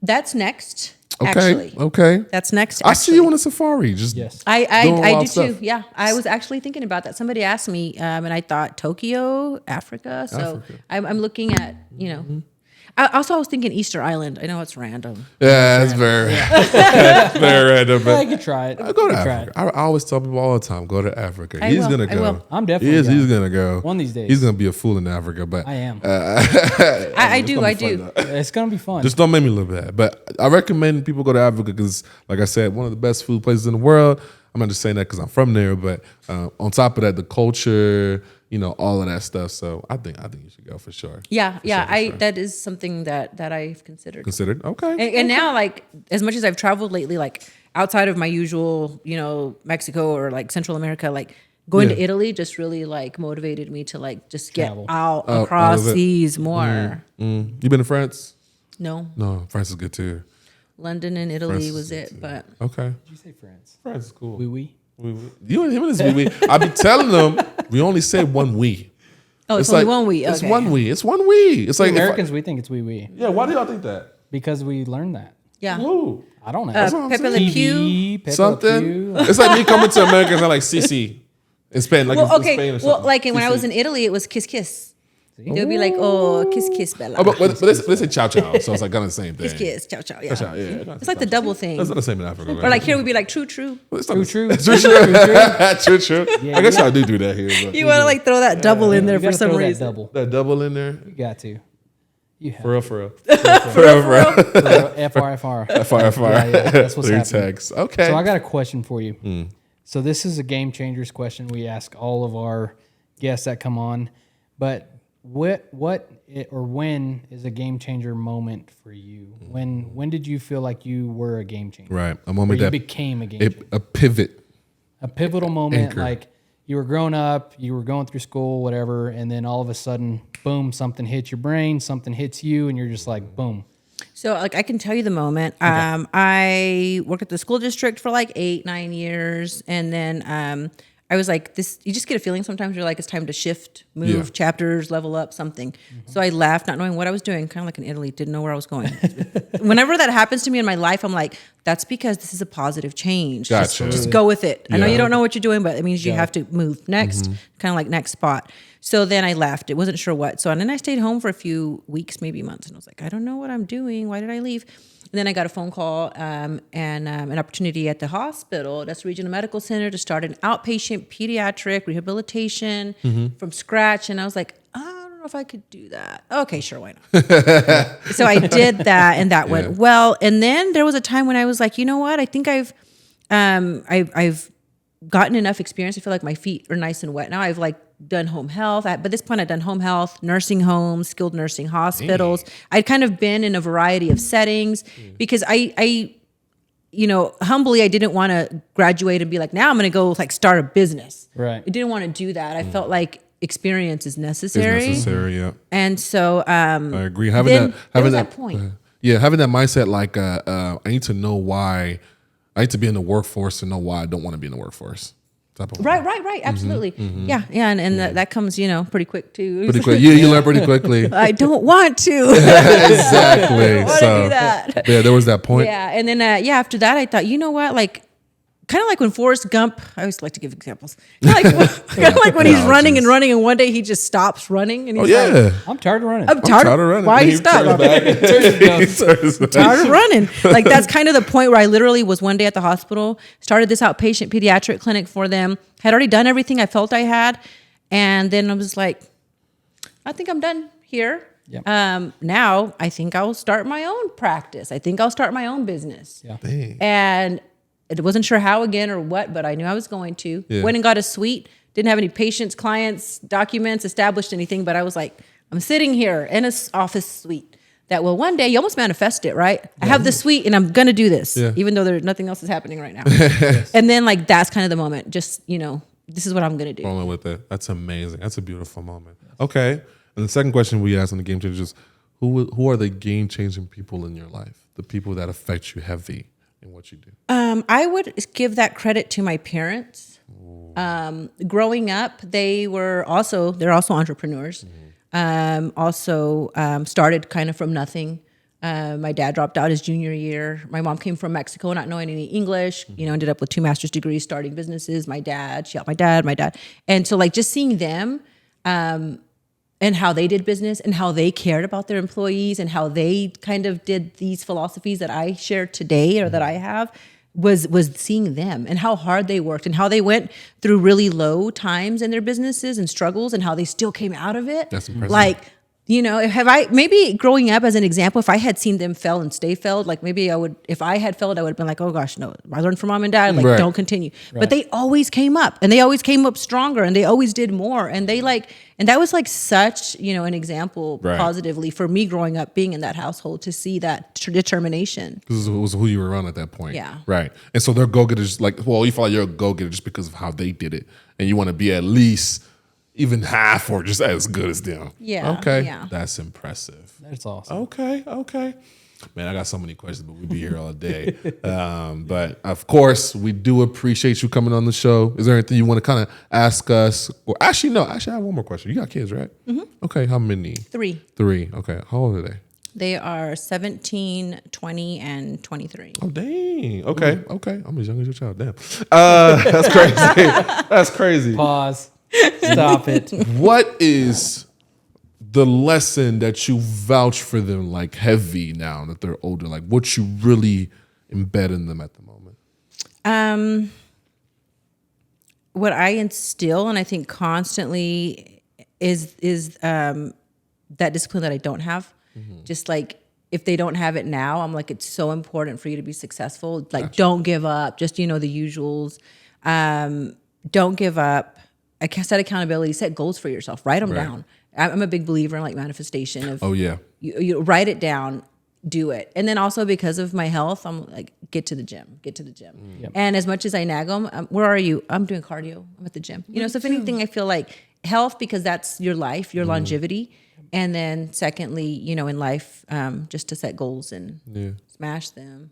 That's next. Okay. Actually. Okay. That's next. I see you on a safari. Just Yes. I doing do wild too. stuff. Yeah. I was actually thinking about that. Somebody asked me, and I thought Tokyo, Africa. So I'm looking at, I was thinking Easter Island. I know it's random. Yeah, it's very, very random. Yeah, But you could try it. go to You could try Africa. I always tell people all the time, go to Africa. I He's will. gonna I go. will. I'm definitely going. He's gonna go. One of these days. He's gonna be a fool in Africa. But I am. I do. It's gonna be fun. just don't make me look bad. But I recommend people go to Africa because, like I said, one of the best food places in the world. I'm not just saying that because I'm from there, but on top of that, the culture, all of that stuff. So I think you should go for sure. Yeah. sure. That is something that I've considered. Considered okay. And now, like, as much as I've traveled lately, like outside of my usual, Mexico or like Central America, like going to Italy just really like motivated me to like just get Travel. out Out across of it. seas more. You been to France? No, No, France is good too. London and Italy France was is it, but Okay, Did you say France? France is cool. Oui. You and him and his we. I be telling them we only say one we. it's only one week. It's Okay. one we. It's one we. It's like if I- Americans, we think it's oui. yeah. Why do y'all think that? Because we learned that. Yeah. Who? I don't know. what I'm Pepe saying. Le Pew. TV, Pepe Le Something. Pew. It's like me coming to America and I'm like CC in Spain. Like Well, in okay. Spain or Well, something. like when I CC. was in Italy, it was kiss kiss. They'll be like, oh, kiss kiss, Bella. Oh, but let's say chow chow. So it's like kind of the same thing. Kiss kiss, ciao ciao. Yeah. Chow, yeah. It's like the double thing. That's not the same in Africa. Or like here we'd be like true true. True. True. True. Yeah, I guess yeah. I do that here. But You want to like throw that double in there You for gotta some throw that reason. double. that double in there. You got to. You have For real. Forever. FR. Fire. Yeah, that's what's Three happening. texts. Okay. So I got a question for you. So this is a Game Changers question we ask all of our guests that come on. But when is a game changer moment for you? When did you feel like you were a game changer? Right. A Or moment you that became a game changer? a pivot. A pivotal moment, Anchor. like you were growing up, you were going through school, whatever, and then all of a sudden, boom, something hits your brain, something hits you, and you're just like, boom. So like I can tell you the moment. I worked at the school district for like 8-9 years, and then I was like, this. You just get a feeling sometimes. You're like, it's time to shift, move, Yeah. chapters, level up, something. So I left, not knowing what I was doing, kind of like in Italy, didn't know where I was going. Whenever that happens to me in my life, I'm like, that's because this is a positive change. Gotcha. Just go with it. I know Yeah. you don't know what you're doing, but it means you have to move next, kind of like next spot. So then I left. It wasn't sure what. So and then I stayed home for a few weeks, maybe months, and I was like, I don't know what I'm doing. Why did I leave? And then I got a phone call and an opportunity at the hospital, that's Regional Medical Center, to start an outpatient pediatric rehabilitation from scratch. And I was like, I don't know if I could do that. Okay, sure, why not? So I did that, and that went well. And then there was a time when I was like, you know what? I think I've gotten enough experience. I feel like my feet are nice and wet now. I've like done home health. But at this point, I'd done home health, nursing homes, skilled nursing hospitals. I'd kind of been in a variety of settings because I humbly, I didn't want to graduate and be like, now I'm going to go like start a business. Right. I didn't want to do that. I felt like experience is It's necessary. necessary. Yeah. And so I agree. Having then there was that that point. having that mindset, like I need to know why. I need to be in the workforce to know why I don't want to be in the workforce. Type of Right. Absolutely. Yeah. And that comes, pretty quick too. pretty quick. You learn pretty quickly. I don't want to. Exactly. want to do that. Yeah, there was that point. Yeah. And then, after that, I thought, you know what? Like, kind of like when Forrest Gump, I always like to give examples. Kind of like when he's running and one day he just stops running. And Oh he's like, yeah. I'm tired of running. I'm tired of running. Why And you stop? turns back. He turns Tired of running. Like that's kind of the point where I literally was one day at the hospital, started this outpatient pediatric clinic for them, had already done everything I felt I had. And then I was like, I think I'm done here. Yep. Now I think I'll start my own practice. I think I'll start my own business. Yeah. Dang. And I wasn't sure how again or what, but I knew I was going to. Yeah. Went and got a suite. Didn't have any patients, clients, documents, established anything, but I was like, I'm sitting here in an office suite. that will one day you almost manifest it, right? I have this suite and I'm going to do this, Yeah. even though there's nothing else is happening right now. And then like, that's kind of the moment. Just, this is what I'm going to do. Rolling with it. That's amazing. That's a beautiful moment. Okay. And the second question we asked on the Game Changers is, who are the game-changing people in your life? The people that affect you heavy in what you do? I would give that credit to my parents. Growing up, they're also entrepreneurs. Started kind of from nothing. My dad dropped out his junior year. My mom came from Mexico, not knowing any English, ended up with 2 master's degrees, starting businesses. My dad. And so like just seeing them, and how they did business and how they cared about their employees and how they kind of did these philosophies that I share today or that I have was seeing them and how hard they worked and how they went through really low times in their businesses and struggles and how they still came out of it. That's impressive. Like, maybe growing up as an example, if I had seen them fail and stay failed, like maybe I would, if I had failed, I would have been like, oh gosh, no, I learned from mom and dad, like Right. don't continue. Right. But they always came up and they always came up stronger and they always did more. And and that was like such, an example Right. positively for me growing up, being in that household to see that determination. Because it was who you were around at that point. Yeah. Right. And so they're go-getters, you feel like you're a go-getter just because of how they did it. And you want to be at least even half or just as good as them. Yeah. Okay. Yeah. That's impressive. That's awesome. Okay. Man, I got so many questions, but we'd be here all day. But of course, we do appreciate you coming on the show. Is there anything you want to kind of ask us? Or actually, no. Actually, I have one more question. You got kids, right? Mm-hmm. Okay. How many? 3. 3. Okay. How old are they? They are 17, 20, and 23. Oh, dang. Okay. Okay. I'm as young as your child. Damn. That's crazy. That's crazy. Pause. Stop it. What is the lesson that you vouch for them like heavy now that they're older? Like what you really embed in them at the moment? What I instill and I think constantly is that discipline that I don't have. Mm-hmm. Just like if they don't have it now, I'm like, it's so important for you to be successful. Like, gotcha. Don't give up. Just, the usuals. Don't give up. I set accountability, set goals for yourself, write them down. I'm a big believer in like manifestation of, you write it down, do it. And then also because of my health, I'm like, get to the gym. Yep. And as much as I nag them, where are you? I'm doing cardio. I'm at the gym. So if anything, I feel like health, because that's your life, your longevity. And then secondly, in life, just to set goals and smash them.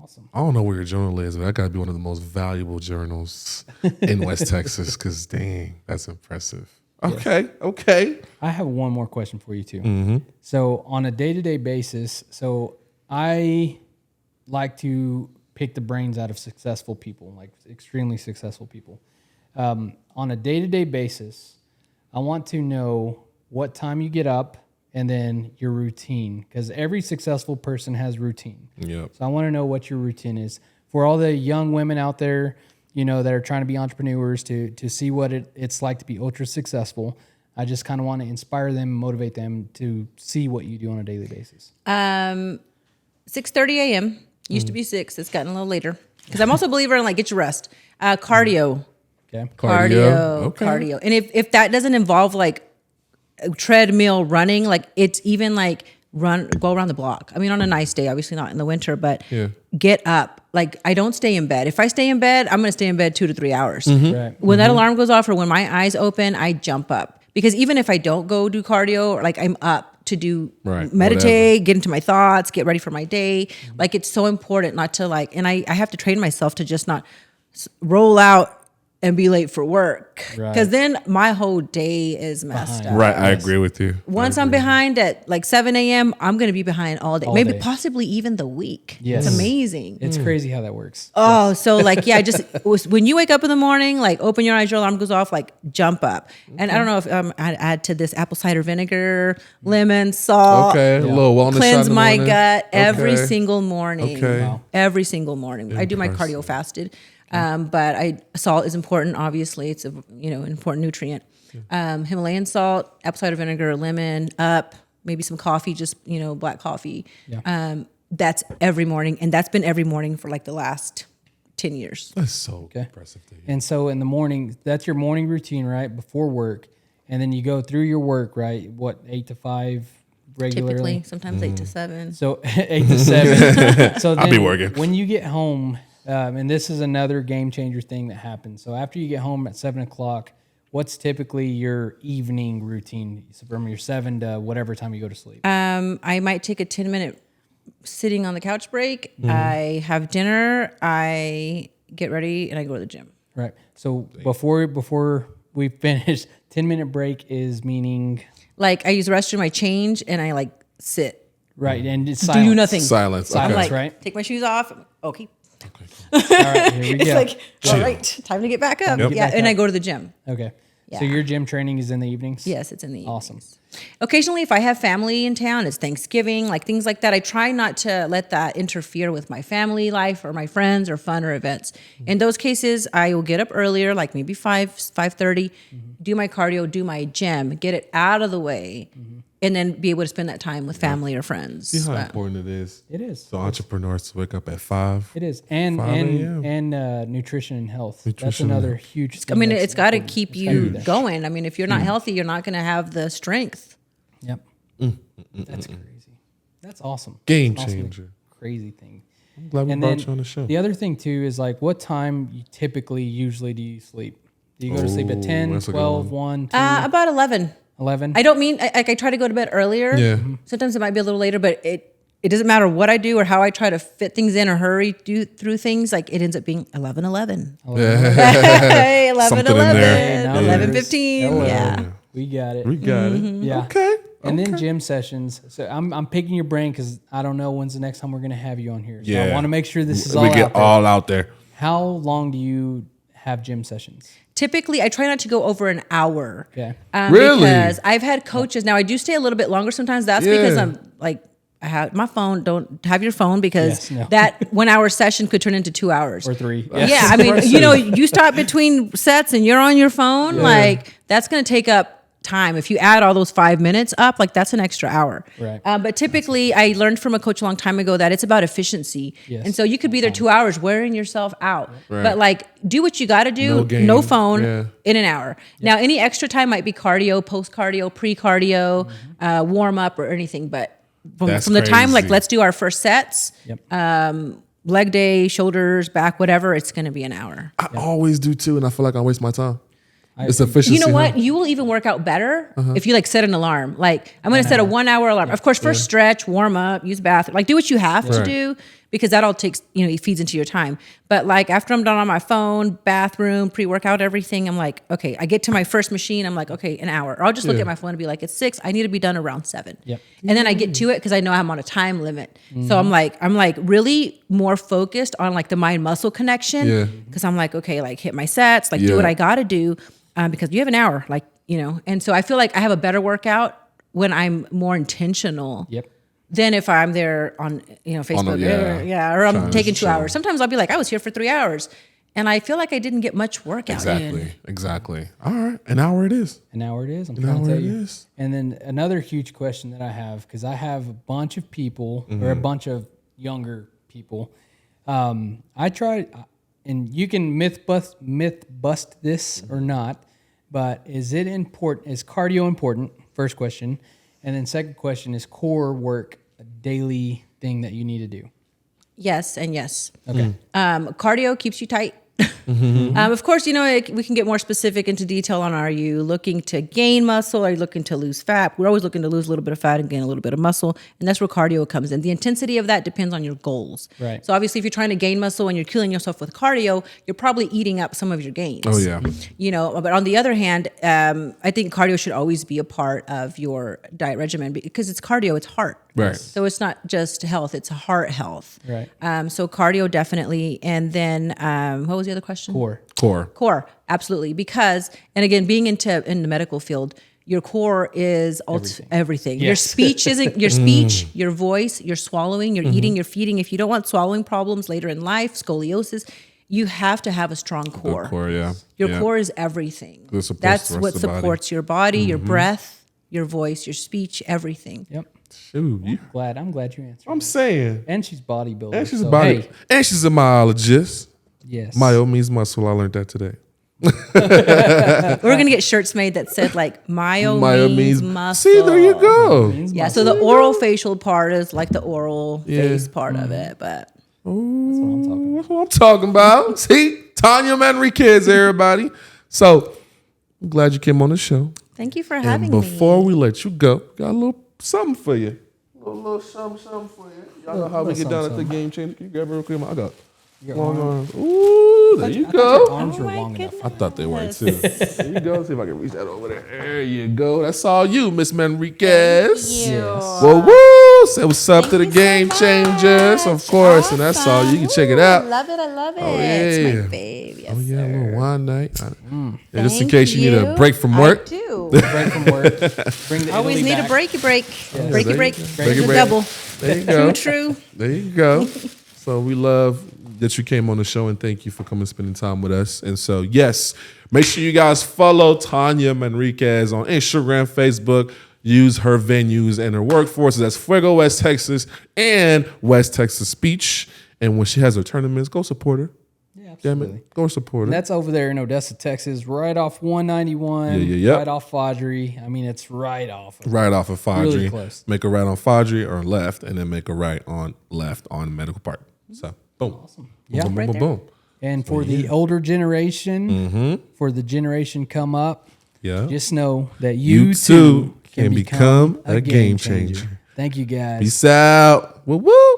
Awesome. I don't know where your journal is, but that got to be one of the most valuable journals in West Texas because, dang, that's impressive. Okay, yes. Okay. I have one more question for you, too. Mm-hmm. So on a day-to-day basis, I like to pick the brains out of successful people, like extremely successful people. On a day-to-day basis, I want to know what time you get up, and then your routine, because every successful person has routine. Yep. So I want to know what your routine is for all the young women out there, that are trying to be entrepreneurs to see what it's like to be ultra successful. I just kind of want to inspire them, motivate them to see what you do on a daily basis. 6:30 a.m. Used to be 6. It's gotten a little later because I'm also a believer in like get your rest. Cardio. Okay. Cardio. And if that doesn't involve like treadmill running, like it's even like go around the block. I mean, on a nice day, obviously not in the winter, but get up. Like I don't stay in bed. If I stay in bed, I'm going to stay in bed 2 to 3 hours. Mm-hmm. Right. When that alarm goes off or when my eyes open, I jump up because even if I don't go do cardio, or like I'm up to do meditate, get into my thoughts, get ready for my day. Mm-hmm. Like it's so important not to like, and I have to train myself to just not roll out and be late for work because then my whole day is messed up. Right, I agree with you. Once I'm behind at like 7 a.m., I'm going to be behind all day, maybe possibly even the week. Yes. It's amazing. It's crazy how that works. Oh, so like, just when you wake up in the morning, like open your eyes, your alarm goes off, like jump up. And I don't know if I'd add to this apple cider vinegar, lemon, salt. Okay, a little wellness cleanse my morning. gut every single morning. Okay. Wow. Every single morning. I do my cardio fasted. But salt is important. Obviously, it's an important nutrient. Himalayan salt, apple cider vinegar, lemon, maybe some coffee, just black coffee. Yeah. That's every morning, and that's been every morning for like the last 10 years. That's so impressive to hear. And so in the morning, that's your morning routine, right? Before work, and then you go through your work, right? What 8 to 5 regularly? Typically, sometimes 8 to 7. So 8 to 7. So then I'll be working. when you get home, and this is another game changer thing that happens. So after you get home at 7 o'clock, what's typically your evening routine? So from your 7 to whatever time you go to sleep. I might take a 10-minute sitting on the couch break. I have dinner. I get ready and I go to the gym. Right. So before we finish, 10-minute break is meaning Like I use the restroom, I change, and I like sit. right, and it's Do silence. nothing. Silence. Silence. Okay. Like right? take my shoes off. Okay. All right, here we It's go. like, Chill. all right, time to get back up. Yep. Yeah, back and up. I go to the gym. Okay. So Yeah. your gym training is in the evenings? Yes, it's in the evening. Awesome. Occasionally, if I have family in town, it's Thanksgiving, like things like that. I try not to let that interfere with my family life or my friends or fun or events. In those cases, I will get up earlier, like maybe 5:30, do my cardio, do my gym, get it out of the way, and then be able to spend that time with family or friends. See how But- important it is. It is. So entrepreneurs wake up at 5. It is. And 5 a.m. and nutrition and health. That's Nutrition. another huge thing. I mean, that's it's got to important. keep It's gotta be you there. going. I mean, if you're not healthy, you're not going to have the strength. Yep. That's crazy. That's awesome. Game That's awesome. changer. Crazy thing. I'm glad we And brought then you on the show. the other thing too is like what time you typically usually do you sleep? Do you go to sleep at 10, that's a good 12, 1, 2, About 11. 11? I don't mean I try to go to bed earlier. Yeah. Sometimes it might be a little later, but it doesn't matter what I do or how I try to fit things in or hurry through things. Like it ends up being 11:11. Hey, 11:11. Something in there. Numbers. 11:15. Hello. Yeah. We got it. We got it. Yeah. Okay. And then gym sessions. So I'm picking your brain because I don't know when's the next time we're going to have you on here. So I Yeah. want to make sure this is We all get out there. all out there. How long do you have gym sessions? Typically, I try not to go over an hour. Okay. Really? Because I've had coaches. Now I do stay a little bit longer sometimes. That's because Yeah. I'm like I have my phone. Don't have your phone because Yes, no. that 1 hour session could turn into 2 hours. Or 3? Yeah, I mean, you stop between sets and you're on your phone, like that's going to take up time. If you add all those 5 minutes up, like that's an extra hour. Right. But typically, I learned from a coach a long time ago that it's about efficiency. Yes. And so you could be there 2 hours wearing yourself out, Right. but like do what you got to do. No game. No phone Yeah. in an hour. Now, any extra time might be cardio, post cardio, pre cardio, warm up, or anything. But That's from the time, like crazy. let's do our first sets. Yep. Leg day, shoulders, back, whatever, it's going to be an hour. I always do too, and I feel like I waste my time. It's efficiency. You know what? huh? You will even work out better if you like set an alarm. Like I'm going to set a 1 hour alarm. Of course, first stretch, warm up, use bathroom, like do what you have to Right. do because that all takes, it feeds into your time. But like after I'm done on my phone, bathroom, pre-workout, everything, I'm like, okay, I get to my first machine. I'm like, okay, an hour. Or I'll just look Yeah. at my phone and be like, it's 6. I need to be done around 7. Yep. And then I get to it because I know I'm on a time limit. So I'm like really more focused on like the mind muscle connection. Yeah. Because I'm like, okay, like hit my sets, like Yeah. do what I got to do. Because you have an hour, and so I feel like I have a better workout when I'm more intentional Yep. than if I'm there on, Facebook, or I'm Trying to taking 2 show. hours. Sometimes I'll be like, I was here for 3 hours, and I feel like I didn't get much workout in. Exactly. All right. An hour it is. An hour it is. I'm An trying to hour tell it you. is. And then another huge question that I have, because I have a bunch of people Mm-hmm. or a bunch of younger people. I try, and you can myth bust this or not, but is it important? Is cardio important? First question. And then second question, is core work a daily thing that you need to do? Yes and yes. Okay. Cardio keeps you tight. Of course, we can get more specific into detail on are you looking to gain muscle? Are you looking to lose fat? We're always looking to lose a little bit of fat and gain a little bit of muscle. And that's where cardio comes in. The intensity of that depends on your goals. Right. So obviously, if you're trying to gain muscle and you're killing yourself with cardio, you're probably eating up some of your gains. Oh yeah. But on the other hand, I think cardio should always be a part of your diet regimen because it's cardio, it's heart. Right. So it's not just health, it's heart health. Right. So cardio definitely. And then what was the other question? Core. Core, absolutely. Because, and again, being in the medical field, your core is everything. Your Yes. speech isn't your speech, your voice, your swallowing, your eating, your feeding. If you don't want swallowing problems later in life, scoliosis, you have to have a strong core. Good core, yeah. Your Yeah. core is everything. It supports That's the rest what of the body. supports your body, your breath, your voice, your speech, everything. Yep. Shoot, I'm glad you answered. I'm saying. And she's bodybuilder. And she's a so, body. hey, And she's a myologist. yes. Myo means muscle. I learned that today. We're gonna get shirts made that said like myo means muscle. See, there you go. Yeah, so the oral facial part is like the oral face part of it, but That's what I'm talking about. See, Tanya Manriquez, everybody. So I'm glad you came on the show. thank you for And having me. before we let you go, got a little something for you. A little something for you. Y'all know how we get down at the Game Changer. Can you grab it real quick? I got long arms. Ooh, there you I thought your go. arms were my long enough. I thought they were too. There you go. See if I can reach that over there. There you go. That's all you, Miss Manriquez. Well, woo! Say what's up to the Game Changers, of course, and that's all. You can check it out. I love it. I love it. Oh, It's yeah. my fave. Yes, Oh yeah, a sir. little wine night. And just in Thank case you need a you. break from work. I do. Break from work. Bring the Always Italy need back. a breaky break. Breaky break. Breaky The break. double. There you go. True. There you go. So we love that you came on the show and thank you for coming and spending time with us. And so, yes, make sure you guys follow Tanya Manriquez on Instagram, Facebook. Use her venues and her workforce. That's Fuego, West Texas, and West Texas Speech. And when she has her tournaments, go support her. Yeah, Damn absolutely. it. Go support her. And that's over there in Odessa, Texas, right off 191. Yeah. Right off Fodry. I mean, it's right off. Right off of Fodry. Really close. Make a right on Fodry or left, and then make a right on left on Medical Park. So, boom. Awesome. Yeah. Boom, boom, Right boom, there. boom. And for the older generation, for the generation come up, Yeah. just know that You you, too can become a game changer. Thank you, guys. Peace out. Woo woo.